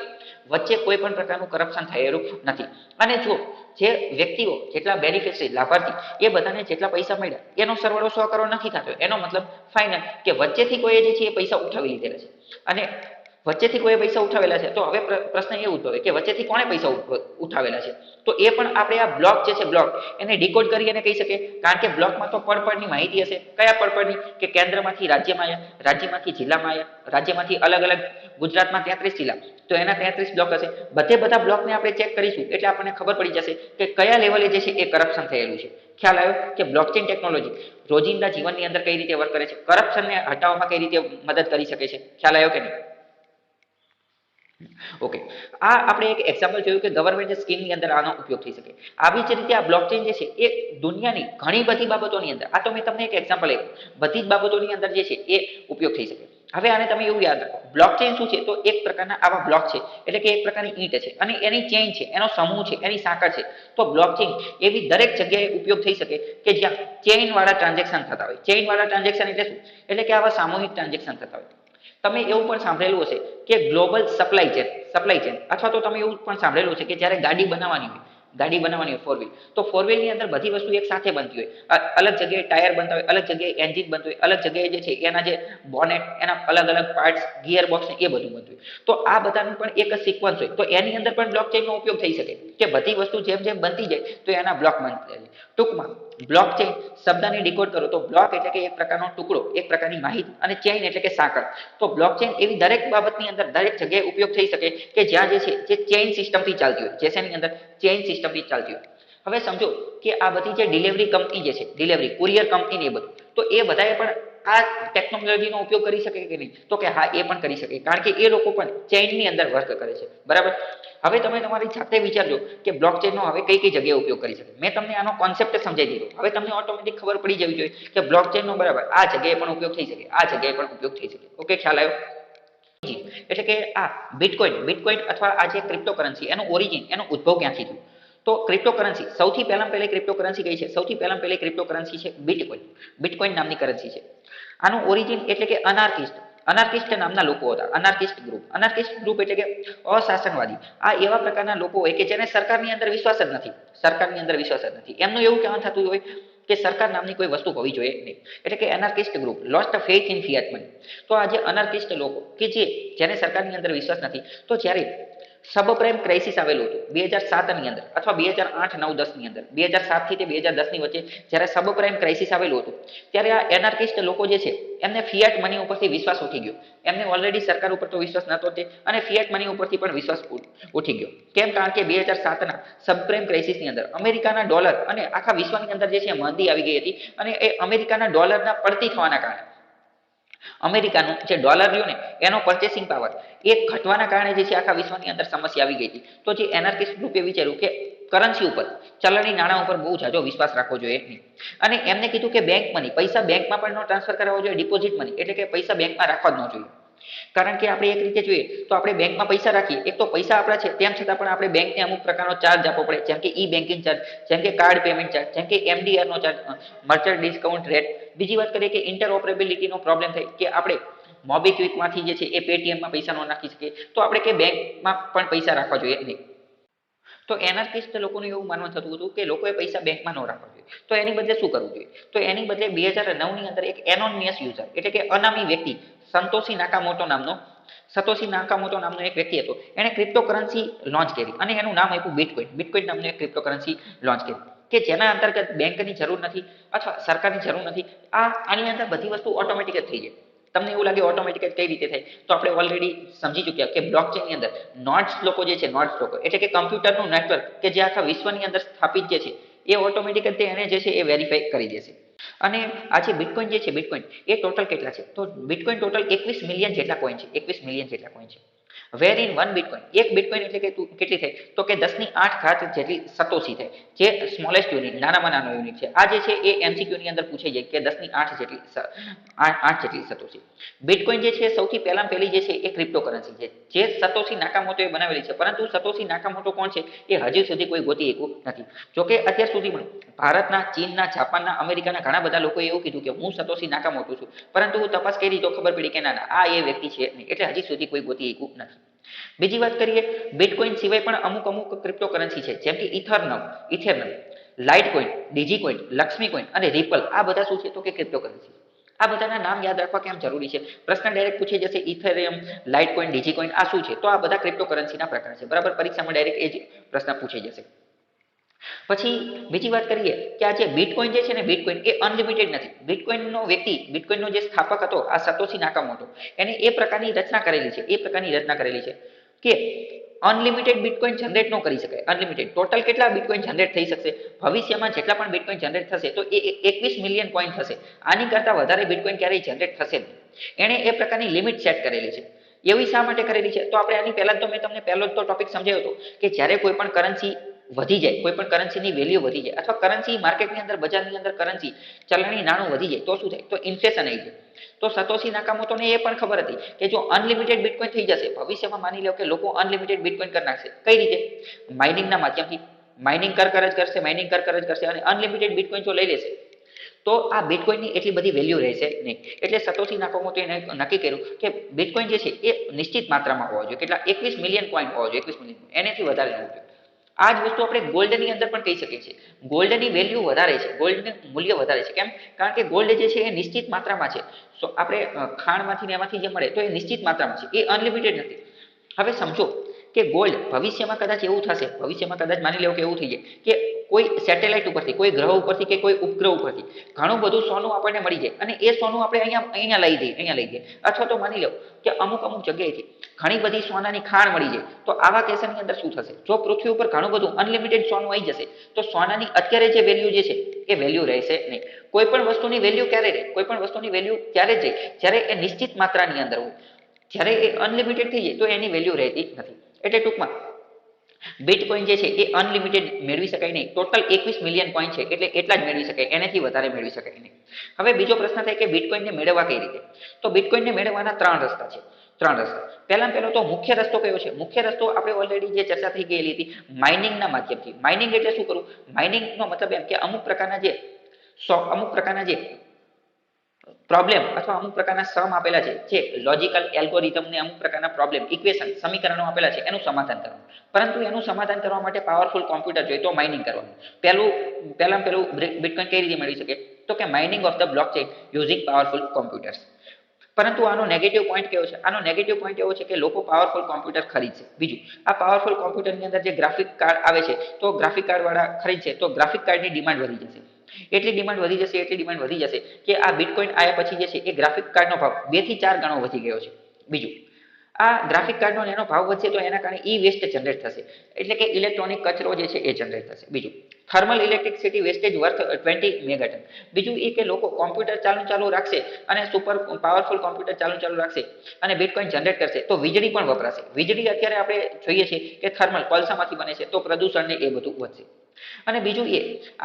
વચ્ચે કોઈ પણ પ્રકારનું કરપ્શન થયેલું નથી. અને જો જે વ્યક્તિઓ, જેટલા બેનિફિશરી, લાભાર્થી, એ બધાને જેટલા પૈસા મળ્યા એનો સરવાળો 100 કરોડ નથી થતો. એનો મતલબ ફાઇનલ કે વચ્ચેથી કોઈ જે છે એ પૈસા ઉઠાવી લીધેલા છે. અને વચ્ચેથી કોઈ પૈસા ઉઠાવેલા છે તો હવે પ્રશ્ન એ ઉદ્ભવે કે વચ્ચેથી કોણે પૈસા ઉઠાવેલા છે? તો એ પણ આપણે આ બ્લોક જે છે, બ્લોક એને ડીકોડ કરી અને કહી શકીએ. કારણ કે બ્લોકમાં તો પડની માહિતી હશે. કયા પડની? કે કેન્દ્રમાંથી રાજ્યમાં આવ્યા, રાજ્યમાંથી જિલ્લામાં આવ્યા, રાજ્યમાંથી અલગ અલગ, ગુજરાતમાં 33 જિલ્લા, તો એના 33 બ્લોક હશે. બધા બ્લોકને આપણે ચેક કરીશું એટલે આપણને ખબર પડી જશે કે કયા લેવલે જે છે એ કરપ્શન થયેલું છે. ખ્યાલ આવ્યો કે બ્લોકચેન ટેકનોલોજી રોજિંદા જીવનની અંદર કઈ રીતે વર્ક કરે છે, કરપ્શનને હટાવવામાં કઈ રીતે મદદ કરી શકે છે? ખ્યાલ આવ્યો કે નહીં? ઓકે, આ આપણે એક એક્ઝામ્પલ જોયું કે ગવર્મેન્ટ સ્કીમની અંદર આનો ઉપયોગ થઈ શકે. આવી જ રીતે આ બ્લોકચેન જે છે એ દુનિયાની ઘણી બધી બાબતોની અંદર, આ તો મેં તમને એક એક્ઝામ્પલ આપ્યું, બધી જ બાબતોની અંદર જે છે એ ઉપયોગ થઈ શકે. હવે આને તમે એવું યાદ રાખો, બ્લોકચેન શું છે? તો એક પ્રકારના આવા બ્લોક છે, એટલે કે એક પ્રકારની ઈંટ છે અને એની ચેઇન છે, એનો સમૂહ છે, એની સાંકળ છે. તો બ્લોકચેન એવી દરેક જગ્યાએ ઉપયોગ થઈ શકે કે જ્યાં ચેઇન વાળા ટ્રાન્ઝેક્શન થતા હોય. ચેઇન વાળા ટ્રાન્ઝેક્શન એટલે શું? એટલે કે આવા સામૂહિક ટ્રાન્ઝેક્શન થતા હોય. તમે એવું પણ સાંભળેલું હશે કે ગ્લોબલ સપ્લાય ચેન, અથવા તો તમે એવું પણ સાંભળેલું છે કે જ્યારે ગાડી બનાવવાની હોય ફોર વ્હીલ, તો ફોર વ્હીલ ની અંદર બધી વસ્તુ એક સાથે બનતી હોય. અલગ જગ્યાએ ટાયર બનતા હોય, અલગ જગ્યાએ એન્જિન બનતું હોય, અલગ જગ્યાએ જે છે એના જે બોનેટ, એના અલગ અલગ પાર્ટ્સ, ગિયર બોક્સ એ બધું બનતું હોય. તો આ બધાનું પણ એક જ સિક્વન્સ હોય. તો એની અંદર પણ બ્લોકચેનનો ઉપયોગ થઈ શકે કે બધી વસ્તુ જેમ જેમ બનતી જાય તો એના બ્લોક બનતા જાય. ટૂંકમાં બ્લોકચેન શબ્દને ડીકોડ કરો તો બ્લોક એટલે કે એક પ્રકારનો ટુકડો, એક પ્રકારની માહિતી, અને ચેઇન એટલે કે સાંકળ. તો બ્લોકચેન એવી દરેક બાબતની અંદર દરેક જગ્યાએ ઉપયોગ થઈ શકે કે જ્યાં જે છે જે ચેઇન સિસ્ટમથી ચાલતી હોય, જેની અંદર ચેઇન સિસ્ટમથી ચાલતી હોય. હવે સમજો કે આ બધી જે ડિલિવરી કંપની જે છે, ડિલિવરી કુરિયર કંપની એ બધું, તો એ બધાએ પણ આ ટેકનોલોજીનો ઉપયોગ કરી શકે કે નહીં? તો કે હા, એ પણ કરી શકે, કારણ કે એ લોકો પણ ચેઇનની અંદર વર્ક કરે છે. બરાબર. હવે તમે તમારી જાતે વિચારજો કે બ્લોકચેનનો હવે કઈ કઈ જગ્યાએ ઉપયોગ કરી શકે. મેં તમને આનો કોન્સેપ્ટ સમજાવી દીધો. હવે તમને ઓટોમેટિક ખબર પડી જવી જોઈએ કે બ્લોકચેનનો બરાબર આ જગ્યાએ પણ ઉપયોગ થઈ શકે, આ જગ્યાએ પણ ઉપયોગ થઈ શકે. ઓકે, ખ્યાલ આવ્યો? એટલે કે આ બિટકોઇન અથવા આ જે ક્રિપ્ટોકરન્સી, એનું ઓરિજિન, એનો ઉદ્ભવ ક્યાંથી થયો? તો ક્રિપ્ટોકરન્સી સૌથી પહેલી ક્રિપ્ટોકરન્સી કઈ છે? સૌથી પહેલી ક્રિપ્ટોકરન્સી છે બિટકોઇન નામની કરન્સી છે. આનું ઓરિજિન એટલે કે અનાર્કિસ્ટ નામના લોકો હતા. અનાર્કિસ્ટ ગ્રુપ એટલે કે અશાસનવાદી. આ એવા પ્રકારના લોકો હોય કે જેને સરકારની અંદર વિશ્વાસ જ નથી. એમનું એવું કહેવાનું થતું હોય કે સરકાર નામની કોઈ વસ્તુ હોવી જોઈએ નહીં. એટલે કે anarchist group lost faith in fiat money. તો આ જે અનાર્કિસ્ટ લોકો કે જેને સરકારની અંદર વિશ્વાસ નથી, તો જ્યારે સબપ્રાઇમ ક્રાઇસિસ આવેલું હતું 2007 ની અંદર અથવા 2008, 9, 10 ની અંદર, 2007 થી તે 2010 ની વચ્ચે જ્યારે સબપ્રાઇમ ક્રાઇસિસ આવેલું હતું, ત્યારે આ એનાર્કિસ્ટ લોકો જે છે એમને ફિયાટ મની ઉપરથી વિશ્વાસ ઉઠી ગયો. એમને ઓલરેડી સરકાર ઉપર તો વિશ્વાસ નહોતો તે, અને ફિયાટ મની ઉપરથી પણ વિશ્વાસ ઉઠી ગયો. કેમ? કારણ કે 2007 ના સબપ્રાઇમ ક્રાઇસિસની અંદર અમેરિકાના ડોલર અને આખા વિશ્વની અંદર જે છે મંદી આવી ગઈ હતી, અને એ અમેરિકાના ડોલરના પડતી થવાના કારણે અમેરિકાનું જે ડોલર રહ્યું ને એનો પર્ચેસિંગ પાવર એ ઘટવાના કારણે જે છે આખા વિશ્વની અંદર સમસ્યા આવી ગઈ હતી. તો જે એનાર્કિસ્ટ ગ્રુપે વિચાર્યું કે કરન્સી ઉપર, ચલણી નાણાં ઉપર બહુ જાજો વિશ્વાસ રાખવો જોઈએ નહીં, અને એમને કીધું કે બેંક મની, પૈસા બેંકમાં પણ ન ટ્રાન્સફર કરાવવો જોઈએ. ડિપોઝિટ મની એટલે કે પૈસા બેંકમાં રાખવા જ ન જોઈએ. કારણ કે આપણે એક રીતે જોઈએ તો આપણે બેંકમાં પૈસા રાખીએ, એક તો પૈસા આપણા છે, તેમ છતાં પણ આપણે બેંકને અમુક પ્રકારનો ચાર્જ આપવો પડે, જેમ કે ઈ બેન્કિંગ ચાર્જ, જેમ કે કાર્ડ પેમેન્ટ ચાર્જ, જેમ કે MDR નો ચાર્જ, મર્ચન્ટ ડિસ્કાઉન્ટ રેટ. બીજી વાત કરીએ કે ઇન્ટરઓપરેબિલિટીનો પ્રોબ્લેમ થાય કે આપણે મોબીક્વિકમાંથી જે છે એ પેટીએમમાં પૈસા ન નાખી શકીએ, તો આપણે કે બેંકમાં પણ પૈસા રાખવા જોઈએ નહીં. તો એનાર્કિસ્ટ લોકોનું એવું માનવું થતું હતું કે લોકોએ પૈસા બેંકમાં ન રાખવા જોઈએ. તો એની બદલે શું કરવું જોઈએ? તો એની બદલે 2009 ની અંદર એક એનોનિમસ યુઝર એટલે કે અનામી વ્યક્તિ સતોશી નાકામોટો નામનો એક વ્યક્તિ હતો. એણે ક્રિપ્ટોકરન્સી લોન્ચ કરી અને એનું નામ આપ્યું બિટકોઇન નામનું એક ક્રિપ્ટોકરન્સી લોન્ચ કરી, કે જેના અંતર્ગત બેંકની જરૂર નથી અથવા સરકારની જરૂર નથી. આની અંદર બધી વસ્તુ ઓટોમેટિક જ થઈ જાય. તમને એવું લાગે ઓટોમેટિક કઈ રીતે થાય? તો આપણે ઓલરેડી સમજી ચૂક્યા કે બ્લોકચેનની અંદર નોડ્સ લોકો જે છે, નોડ્સ લોકો એટલે કે કમ્પ્યુટરનું નેટવર્ક કે જે આખા વિશ્વની અંદર સ્થાપિત જે છે, એ ઓટોમેટિક જ એને જે છે એ વેરીફાઈ કરી દેશે. અને આ જે બિટકોઇન એ ટોટલ કેટલા છે? તો બિટકોઇન ટોટલ 21 મિલિયન જેટલા કોઈન છે. વેર ઇન વન બિટકોઇન, એક બિટકોઇન એટલે કે કેટલી થાય? તો કે 10⁸ જેટલી સતોશી થાય, જે સ્મોલેસ્ટ યુનિટ, નાનામાં નાનો યુનિટ છે. આ જે છે એ MCQ ની અંદર પૂછાઈ જાય કે 10⁸ જેટલી સતોશી. બિટકોઇન જે છે સૌથી પહેલી જે છે એ ક્રિપ્ટોકરન્સી છે, જે સતોશી નાકામોટોએ બનાવેલી છે. પરંતુ સતોશી નાકામોટો કોણ છે એ હજી સુધી કોઈ ગોતી શક્યું નથી. જોકે અત્યાર સુધીમાં ભારતના, ચીનના, જાપાનના, અમેરિકાના ઘણા બધા લોકોએ એવું કીધું કે હું સતોશી નાકામોટો છું, પરંતુ હું તપાસ કરી તો ખબર પડી કે ના, આ એ વ્યક્તિ છે નહીં. એટલે હજી સુધી કોઈ ગોતી શક્યું નથી. બીજી વાત કરીએ, બિટકોઇન સિવાય પણ અમુક ક્રિપ્ટોકરન્સી છે, જેમ કે ઇથેરિયમ, લાઇટકોઇન, ડીજીકોઇન, લક્ષ્મીકોઇન અને રિપલ. આ બધા શું છે? તો કે ક્રિપ્ટોકરન્સી. આ બધાના નામ યાદ રાખવા કેમ જરૂરી છે? પ્રશ્ન ડાયરેક્ટ પૂછી જશે, ઇથેરિયમ, લાઇટકોઇન, ડીજીકોઇન આ શું છે? તો આ બધા ક્રિપ્ટોકરન્સીના પ્રકાર છે. બરાબર, પરીક્ષામાં ડાયરેક્ટ એ જ પ્રશ્ન પૂછાઈ જશે. પછી બીજી વાત કરીએ કે આ જે બિટકોઇન છે ને, બિટકોઇન એ અનલિમિટેડ નથી. બિટકોઇનનો જે સ્થાપક હતો આ સતોશી નાકામોટો, એને એ પ્રકારની રચના કરેલી છે કે અનલિમિટેડ બિટકોઇન જનરેટ ન કરી શકાય. અનલિમિટેડ ટોટલ કેટલા બિટકોઇન જનરેટ થઈ શકશે? ભવિષ્યમાં જેટલા પણ બિટકોઇન જનરેટ થશે તો એ 21 મિલિયન કોઈન થશે. આની કરતાં વધારે બિટકોઇન ક્યારેય જનરેટ થશે નહીં. એણે એ પ્રકારની લિમિટ સેટ કરેલી છે. એવી શા માટે કરેલી છે? તો આપણે આની પહેલા તો મેં તમને પહેલો જ તો ટોપિક સમજાવ્યો હતો કે જ્યારે કોઈ પણ કરન્સી વધી જાય, કોઈ પણ કરન્સીની વેલ્યુ વધી જાય અથવા કરન્સી માર્કેટની અંદર બજારની અંદર કરન્સી ચલણી નાણું વધી જાય તો શું થાય? તો ઇન્ફ્લેશન આવી જાય. તો સતોશી નાકામોટોને એ પણ ખબર હતી કે જો અનલિમિટેડ બિટકોઈન થઈ જશે ભવિષ્યમાં, માની લો કે લોકો અનલિમિટેડ બિટકોઈન કરી નાખશે. કઈ રીતે? માઇનિંગના માધ્યમથી. માઇનિંગ કર કરશે, માઇનિંગ કર કરશે અને અનલિમિટેડ બિટકોઈન જો લઈ લેશે તો આ બિટકોઈનની એટલી બધી વેલ્યુ રહેશે નહીં. એટલે સતોશી નાકામોટોએ નક્કી કર્યું કે બિટકોઈન જે છે એ નિશ્ચિત માત્રામાં હોવો જોઈએ. કેટલા? 21 મિલિયન કોઈન હોવો જોઈએ. 21 મિલિયન, એનાથી વધારે હોવું જોઈએ. આ જ વસ્તુ આપણે ગોલ્ડની અંદર પણ કહી શકીએ છીએ. ગોલ્ડની વેલ્યુ વધારે છે, ગોલ્ડનું મૂલ્ય વધારે છે. કેમ? કારણ કે ગોલ્ડ જે છે એ નિશ્ચિત માત્રામાં છે. આપણે ખાણમાંથી ને એમાંથી જે મળે તો એ નિશ્ચિત માત્રામાં છે, એ અનલિમિટેડ નથી. હવે સમજો કે ગોલ્ડ ભવિષ્યમાં કદાચ એવું થશે, ભવિષ્યમાં કદાચ માની લેવું કે એવું થઈ જાય કે કોઈ સેટેલાઇટ ઉપરથી, કોઈ ગ્રહ ઉપરથી કે કોઈ ઉપગ્રહ ઉપરથી ઘણું બધું સોનું આપણને મળી જાય અને એ સોનું આપણે અહીંયા લઈ દઈએ અથવા તો માની લો કે અમુક જગ્યાએથી ઘણી બધી સોનાની ખાણ મળી જાય. તો આવા કેસની અંદર શું થશે? જો પૃથ્વી ઉપર ઘણું બધું અનલિમિટેડ સોનું આવી જશે તો સોનાની અત્યારે જે વેલ્યુ જે છે એ વેલ્યુ રહેશે નહીં. કોઈ પણ વસ્તુની વેલ્યુ ક્યારે રહે? કોઈ પણ વસ્તુની વેલ્યુ ત્યારે જ જાય જ્યારે એ નિશ્ચિત માત્રાની અંદર હોય. જ્યારે એ અનલિમિટેડ થઈ જાય તો એની વેલ્યુ રહેતી નથી. એટલે ટૂંકમાં બિટકોઈન જે છે એ અનલિમિટેડ મેળવી શકાય નહીં. ટોટલ 21 મિલિયન કોઈન છે એટલે એટલા જ મેળવી શકાય, એનાથી વધારે મેળવી શકાય નહીં. હવે બીજો પ્રશ્ન થાય કે બિટકોઈનને મેળવવા કઈ રીતે? તો બિટકોઈનને મેળવવાના 3 રસ્તા છે. 3 રસ્તા. પહેલો તો મુખ્ય રસ્તો કયો છે? મુખ્ય રસ્તો આપણે ઓલરેડી જે ચર્ચા થઈ ગયેલી હતી, માઇનિંગના માધ્યમથી. માઇનિંગ એટલે શું કરવું? માઇનિંગનો મતલબ એમ કે અમુક પ્રકારના જે પ્રોબ્લેમ અથવા અમુક પ્રકારના સમ આપેલા છે, જે લોજિકલ એલ્ગોરિધમને અમુક પ્રકારના પ્રોબ્લેમ, ઇક્વેશન, સમીકરણો આપેલા છે, એનું સમાધાન કરવાનું. પરંતુ એનું સમાધાન કરવા માટે પાવરફુલ કોમ્પ્યુટર જોઈએ તો માઇનિંગ કરવાનું. પહેલું બિટકોઈન કઈ રીતે મેળવી શકે? તો કે mining of the blockchain using powerful computers. પરંતુ આનો નેગેટિવ પોઈન્ટ કેવો છે? આનો નેગેટિવ પોઈન્ટ એવો છે કે લોકો પાવરફુલ કોમ્પ્યુટર ખરીદશે. બીજું, આ પાવરફુલ કોમ્પ્યુટરની અંદર જે ગ્રાફિક કાર્ડ આવે છે તો ગ્રાફિક કાર્ડ વાળા ખરીદશે તો ગ્રાફિક કાર્ડની ડિમાન્ડ વધી જશે. એટલી ડિમાન્ડ વધી જશે કે આ બિટકોઈન આવ્યા પછી જે છે એ ગ્રાફિક કાર્ડનો ભાવ 2 થી 4 ગણો વધી ગયો છે. બીજું, આ ગ્રાફિક કાર્ડનો એનો ભાવ વધશે તો એના કારણે ઈ વેસ્ટ જનરેટ થશે, એટલે કે ઇલેક્ટ્રોનિક કચરો જે છે એ જનરેટ થશે. બીજું, થર્મલ ઇલેક્ટ્રિસિટી વેસ્ટેજ વર્થ 20 મેગાટન. બીજું એ કે લોકો કોમ્પ્યુટર ચાલુ રાખશે અને સુપર પાવરફુલ કોમ્પ્યુટર ચાલુ રાખશે અને બિટકોઈન જનરેટ કરશે તો વીજળી પણ વપરાશે. વીજળી અત્યારે આપણે જોઈએ છીએ કે થર્મલ કોલસામાંથી બને છે તો પ્રદૂષણને એ બધું વધશે. અને બીજું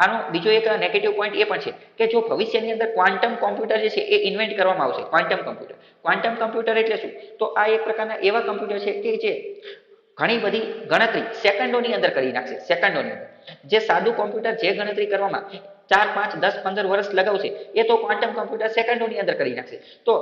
આનો બીજો એક નેગેટિવ પોઈન્ટ એ પણ છે કે જો ભવિષ્યની અંદર ક્વોન્ટમ કોમ્પ્યુટર જે છે એ ઇન્વેન્ટ કરવામાં આવશે. ક્વોન્ટમ કમ્પ્યુટર એટલે શું? તો આ એક પ્રકારના એવા કમ્પ્યુટર છે કે જે ઘણી બધી ગણતરી સેકન્ડોની અંદર કરી નાખશે. સેકન્ડોની અંદર જે સાદું કોમ્પ્યુટર જે ગણતરી કરવામાં 4, 5, 10, 15 વર્ષ લગાવશે એ તો ક્વોન્ટમ કમ્પ્યુટર સેકન્ડોની અંદર કરી નાખશે. તો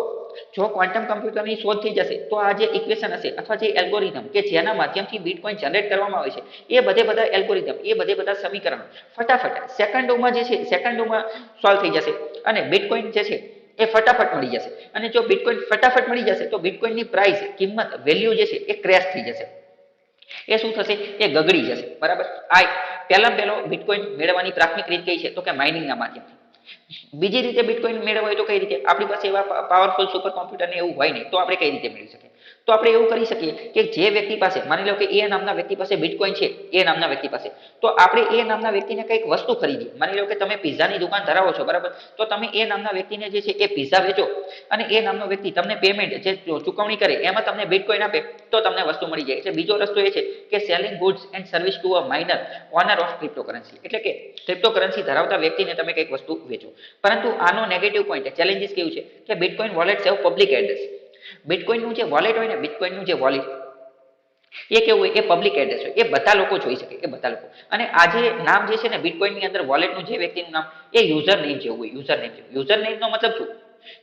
જો ક્વોન્ટમ કમ્પ્યુટરની શોધ થઈ જશે તો આ જે ઇક્વેશન હશે અથવા જે એલ્ગોરિધમ કે જેના માધ્યમથી બિટકોઈન જનરેટ કરવામાં આવે છે એ બધા એલ્ગોરિધમ, એ બધા સમીકરણો ફટાફટ સેકન્ડોમાં જે છે સેકન્ડોમાં સોલ્વ થઈ જશે અને બિટકોઈન જે છે એ ફટાફટ મળી જશે. અને જો બિટકોઈન ફટાફટ મળી જશે તો બિટકોઈનની પ્રાઇસ, કિંમત, વેલ્યુ જે છે એ ક્રેશ થઈ જશે. એ શું થશે? એ ગગડી જશે. બરાબર. આ પહેલો બિટકોઈન મેળવવાની પ્રાથમિક રીત કઈ છે? તો કે માઇનિંગના માધ્યમથી. બીજી રીતે બિટકોઈન મેળવવા હોય તો કઈ રીતે? આપણી પાસે એવા પાવરફુલ સુપર કોમ્પ્યુટર ને એવું હોય નહીં તો આપણે કઈ રીતે મેળવી શકીએ? તો આપણે એવું કરી શકીએ કે જે વ્યક્તિ પાસે, માની લો કે એ નામના વ્યક્તિ પાસે બિટકોઈન છે, એ નામના વ્યક્તિ પાસે, તો આપણે એ નામના વ્યક્તિને કંઈક વસ્તુ ખરીદીએ. માની લો કે તમે પિઝાની દુકાન ધરાવો છો, બરાબર, તો તમે એ નામના વ્યક્તિને જે છે એ પિઝા વેચો અને એ નામનો વ્યક્તિ તમને પેમેન્ટ જે ચૂકવણી કરે એમાં તમને બિટકોઈન આપે તો તમને વસ્તુ મળી જાય. એટલે બીજો રસ્તો એ છે કે selling goods and service to a minor honour of cryptocurrency. એટલે કે ક્રિપ્ટોકરન્સી ધરાવતા વ્યક્તિને તમે કંઈક વસ્તુ વેચો. પરંતુ આનો નેગેટિવ પોઈન્ટ, ચેલેન્જીસ કેવું છે કે bitcoin wallets have public address. બિટકોઈનનું જે વોલેટ હોય ને, બિટકોઈનનું જે વોલેટ એ કેવું હોય? એ પબ્લિક એડ્રેસ હોય, એ બધા લોકો જોઈ શકે, એ બધા લોકો. અને આ જે નામ જે છે ને બિટકોઈનની અંદર વોલેટનું જે વ્યક્તિનું નામ એ યુઝર નેમ જેવું હોય. યુઝર નેમનો મતલબ શું?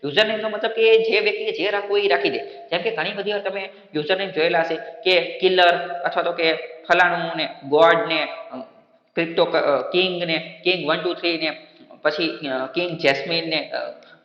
યુઝર નેમનો મતલબ કે જે વ્યક્તિએ જે રાખવું એ રાખી દે. જેમ કે ઘણી બધી વાર તમે યુઝર નેમ જોયેલા હશે કે કિલર અથવા તો કે ફલાણું ને ગોડ ને ક્રિપ્ટો કિંગ ને કિંગ 1 2 3 ને પછી કિંગ જેસ્મિન ને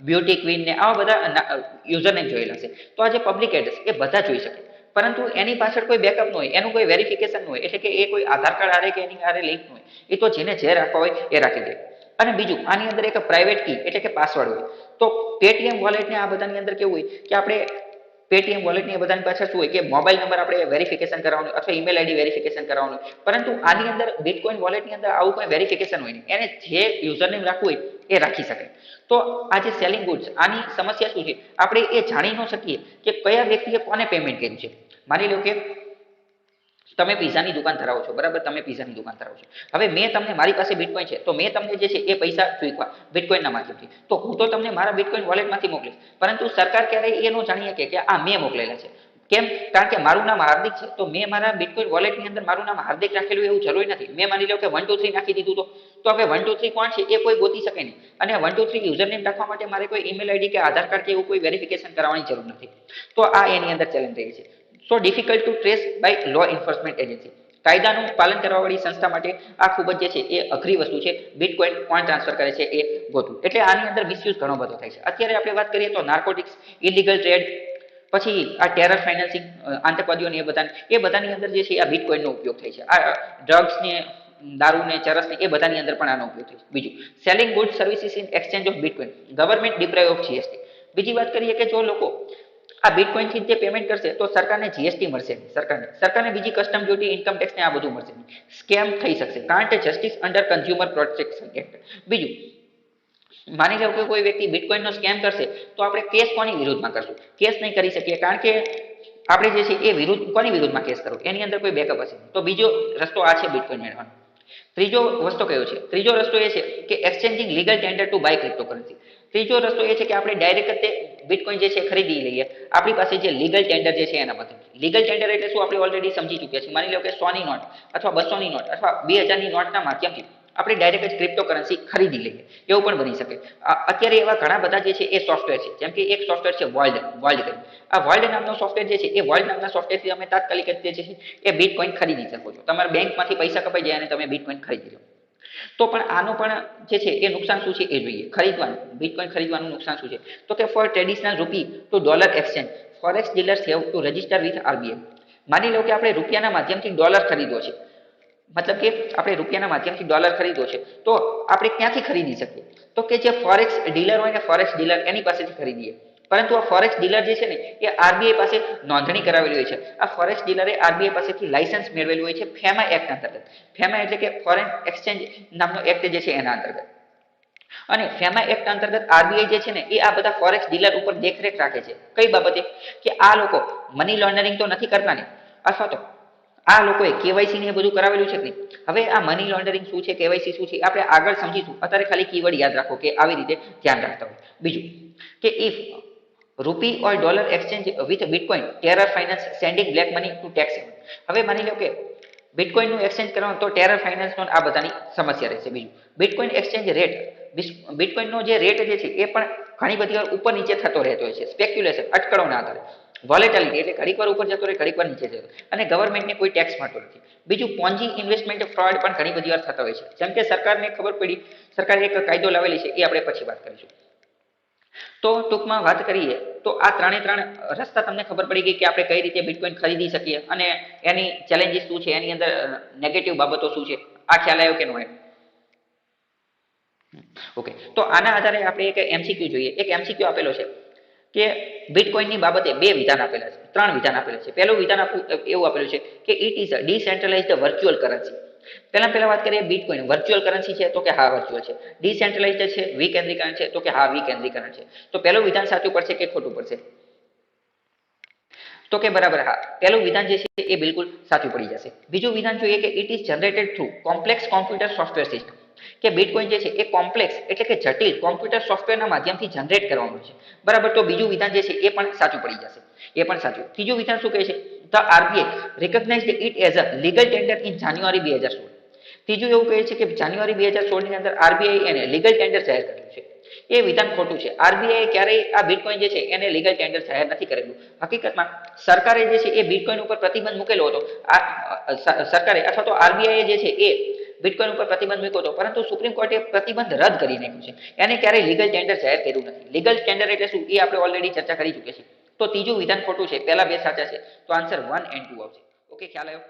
બ્યુટી ક્વીન ને આવા બધા યુઝર નેમ જોયેલા છે. તો આ જે પબ્લિક એડ્રેસ એ બધા જોઈ શકે, પરંતુ એની પાછળ કોઈ બેકઅપ ન હોય, એનું કોઈ વેરિફિકેશન ન હોય, એટલે કે એ કોઈ આધાર કાર્ડ આરે કે એની આરે લિંક ન હોય. એ તો જેને જે રાખવા હોય એ રાખી દે. અને બીજું, આની અંદર એક પ્રાઇવેટ કી એટલે કે પાસવર્ડ હોય. તો પેટીએમ વોલેટ ને આ બધાની અંદર કેવું હોય કે આપણે પેટીએમ વોલેટ ની બધાની પાછળ શું હોય કે મોબાઈલ નંબર આપણે વેરિફિકેશન કરાવવાનું અથવા ઈમેલ આઈડી વેરિફિકેશન કરાવવાનું. પરંતુ આની અંદર બિટકોઈન વોલેટની અંદર આવું કોઈ વેરિફિકેશન હોય નહીં. એને જે યુઝરનેમ રાખવું હોય એ રાખી શકે. તો આ જે સેલિંગ ગુડ્સ, આની સમસ્યા શું છે? આપણે એ જાણી ન શકીએ કે કયા વ્યક્તિએ કોને પેમેન્ટ કર્યું છે. માની લો કે તમે પીઝાની દુકાન ધરાવો છો, બરાબર, તમે પીઝાની દુકાન ધરાવો છો. હવે મેં તમને, મારી પાસે બિટકોઈન છે, તો મેં તમને જે છે એ પૈસા ચૂકવા બિટકોઈનના માધ્યમથી, તો હું તો તમને મારા બિટકોઈન વોલેટમાંથી મોકલીશ, પરંતુ સરકાર ક્યારેય એ ન જાણી શકે કે આ મેં મોકલેલા છે. કેમ? કારણ કે મારું નામ હાર્દિક છે, તો મેં મારા બિટકોઈન વોલેટની અંદર મારું નામ હાર્દિક રાખેલું એવું જરૂરી નથી. મેં માની લો કે 1 2 3 નાખી દીધું, તો હવે 1 2 3 કોણ છે એ કોઈ ગોતી શકે નહીં. અને 1 2 3 યુઝરનેમ રાખવા માટે મારે કોઈ ઈમેલ આઈડી કે આધાર કાર્ડ કે એવું કોઈ વેરિફિકેશન કરાવવાની જરૂર નથી. તો આ એની અંદર ચેલેન્જ રહી છે. So difficult to trace by law enforcement agency. કાયદાનું પાલન કરવાવાળી સંસ્થા માટે આ ખૂબ જ જે છે એ અઘરી વસ્તુ છે, બિટકોઈન કોણ ટ્રાન્સફર કરે છે એ ગોતવું. એટલે આની અંદર મિસયુઝ ઘણો બધો થાય છે. અત્યારે આપણે વાત કરીએ તો નાર્કોટિક્સ, ઇલીગલ ટ્રેડ, પછી આ ટેરર ફાઇનાન્સિંગ, આતંકવાદીઓને એ બધાની અંદર જે છે આ બિટકોઈનનો ઉપયોગ થાય છે. આ ડ્રગ્સ ને, દારૂ ને, ચરસ ને, એ બધાની અંદર પણ આનો ઉપયોગ થાય છે. બીજું, selling good services in exchange of bitcoin, government deprive of GST. બીજી વાત કરીએ કે જો લોકો આ બિટકોઈન થી જે પેમેન્ટ કરશે તો સરકારને જીએસટી મળશે નહીં, સરકારને બીજી કસ્ટમ ડ્યુટી, ઇન્કમ ટેક્સ ને આ બધું મળશે નહીં. સ્કેમ થઈ શકશે, કારણ કે justice under consumer protection act. બીજું, માની લો કે કોઈ વ્યક્તિ બિટકોઈનનો સ્કેમ કરશે તો આપણે કેસ કોની વિરુદ્ધમાં કરશું? કેસ નહીં કરી શકીએ, કારણ કે આપણે જે છે એ કોની વિરુદ્ધમાં કેસ કરવો, એની અંદર કોઈ બેકઅપ હશે. તો બીજો રસ્તો આ છે બિટકોઈન મેળવવાનો. ત્રીજો રસ્તો કયો છે? ત્રીજો રસ્તો એ છે કે exchanging legal tender to buy cryptocurrency. ત્રીજો રસ્તો એ છે કે આપણે ડાયરેક્ટ તે બિટકોઈન જે છે ખરીદી લઈએ આપણી પાસે જે લીગલ ટેન્ડર જે છે એના મધ્યથી. લીગલ ટેન્ડર એટલે શું? આપણે ઓલરેડી સમજી ચૂક્યા છીએ. માની લો કે 100 ની નોટ અથવા 200 ની નોટ અથવા 2000 ની નોટના માધ્યમથી આપણે ડાયરેક્ટ જ ક્રિપ્ટોકરન્સી ખરીદી લઈએ, એવું પણ બની શકે. અત્યારે એવા ઘણા બધા જે છે એ સોફ્ટવેર છે, જેમ કે એક સોફ્ટવેર છે વર્લ્ડ. આ વર્લ્ડ નામનો સોફ્ટવેર જે છે એ વર્લ્ડ નામના સોફ્ટવેરથી તમે તાત્કાલિક જે છે એ બિટકોઈન ખરીદી શકો છો. તમારા બેંકમાંથી પૈસા કપાઈ જાય અને તમે બિટકોઈન ખરીદી લો. તો પણ આનો પણ જે છે એ નુકસાન શું છે એ જોઈએ. ખરીદવાનું, બિટકોઈન ખરીદવાનું નુકસાન શું છે? તો કે for traditional rupee to dollar exchange, forex dealers have to register with RBI. માની લો કે આપણે રૂપિયાના માધ્યમથી ડોલર ખરીદવો છે, મતલબ કે આપણે રૂપિયાના માધ્યમથી ડોલર ખરીદવો છે, તો આપણે ક્યાંથી ખરીદી શકીએ? તો કે જે ફોરેક્સ ડીલર હોય ને, ફોરેક્સ ડીલર એની પાસેથી ખરીદીએ. પરંતુ આ ફોરેક્સ ડીલર જે છે ને એ આરબીઆઈ પાસે નોંધણી કરાવેલી હોય છે. આ ફોરેક્સ ડીલરે આરબીઆઈ પાસેથી લાયસન્સ મેળવેલું હોય છે ફેમા એક્ટ અંતર્ગત. ફેમા એટલે કે ફોરેન એક્સચેન્જ નામનો એક્ટ જે છે એના અંતર્ગત. અને ફેમા એક્ટ અંતર્ગત આરબીઆઈ જે છે ને એ આ બધા ફોરેક્સ ડીલર ઉપર દેખરેખ રાખે છે. કઈ બાબતે? કે આ લોકો મની લોન્ડરિંગ તો નથી કરતા ને, અથવા તો આ લોકોએ કેવાયસી ને એ બધું કરાવેલું છે કે નહીં. હવે આ મની લોન્ડરિંગ શું છે, કેવાયસી શું છે, આપણે આગળ સમજીશું. અત્યારે ખાલી કીવર્ડ યાદ રાખો કે આવી રીતે ધ્યાન રાખતા હોય. બીજું કે if rupee or dollar exchange with bitcoin terror finance sending black money to tax haven. હવે માની લો કે બિટકોઇનનું એક્સચેન્જ કરવાનું તો ટેરર ફાઇનાન્સનો આ બધાની સમસ્યા રહેશે. બીજું, બિટકોઇન એક્સચેન્જ રેટ, બિટકોઇનનો જે રેટ જે છે એ પણ ઘણી બધી વાર ઉપર નીચે થતો રહેતો હોય છે. સ્પેક્યુલેશન, અટકળોના આધારે. વોલેટિલિટી એટલે ઘડીક વાર ઉપર જતો રહે, ઘડીક વાર નીચે જતો, અને ગવર્મેન્ટને કોઈ ટેક્સ મળતો નથી. બીજું, પોન્જી ઇન્વેસ્ટમેન્ટ ફ્રોડ પણ ઘણી બધી વાર થતા હોય છે. જેમ કે સરકારને ખબર પડી, સરકારે એક કાયદો લાવેલી છે, એ આપણે પછી વાત કરીશું. તો ટૂંકમાં વાત કરીએ તો આ ત્રણ રસ્તા તમને ખબર પડી ગઈ કે આપણે કઈ રીતે બિટકોઈન ખરીદી શકીએ અને એની ચેલેન્જીસ શું છે, એની અંદર નેગેટિવ બાબતો શું છે. આ ખ્યાલ આવ્યો કે ન આવ્યો? ઓકે, તો આના આધારે આપણે એક એમસીક્યુ જોઈએ. એક એમસીક્યુ આપેલો છે કે બિટકોઈનની બાબતે ત્રણ વિધાન આપેલા છે. પહેલું વિધાન એવું આપેલું છે કે it is a decentralised virtual currency. પહેલા વાત કરીએ બિટકોઈન વર્ચ્યુઅલ કરન્સી છે, તો કે હા વર્ચ્યુઅલ છે. ડિસેન્ટ્રલાઇઝ્ડ છે, વિકેન્દ્રીકરણ છે, તો કે હા વિકેન્દ્રીકરણ છે. તો પહેલું વિધાન સાચું પડશે કે ખોટું પડશે? તો કે બરાબર હા, પહેલું વિધાન જે છે એ બિલકુલ સાચું પડી જશે. બીજું વિધાન જોઈએ કે it is generated through complex computer software system, કે બિટકોઈન જે છે એ કોમ્પ્લેક્સ એટલે કે જટિલ કોમ્પ્યુટર સોફ્ટવેરના માધ્યમથી જનરેટ કરવામાં છે. બરાબર, તો બીજું વિધાન જે છે એ પણ સાચું પડી જશે, એ પણ સાચું. ત્રીજું વિધાન શું કહે છે? The RBI recognised it as a legal tender in January 2016. ત્રીજું એવું કહે છે કે જાન્યુઆરી 2016 ની અંદર આરબીઆઈ એને લીગલ ટેન્ડર જાહેર કર્યું છે. એ વિધાન ખોટું છે. આરબીઆઈ ક્યારેય આ બિટકોઈન જે છે એને લીગલ ટેન્ડર જાહેર નથી કરેલું. હકીકતમાં સરકારે જે છે એ બિટકોઈન ઉપર પ્રતિબંધ મૂકેલો હતો. સરકારે અથવા તો આરબીઆઈ જે છે એ બિટકોઈન ઉપર પ્રતિબંધ મૂક્યો હતો, પરંતુ સુપ્રીમ કોર્ટે પ્રતિબંધ રદ કરી નાખ્યું છે. એને ક્યારેય લીગલ ટેન્ડર જાહેર કર્યું નથી. લીગલ ટેન્ડર એટલે શું એ આપણે ઓલરેડી ચર્ચા કરી ચૂક્યા છીએ. તો ત્રીજું વિધાન ખોટું છે, પહેલા બે સાચા છે. તો આન્સર 1 and 2 આવશે. ઓકે, ખ્યાલ આવ્યો?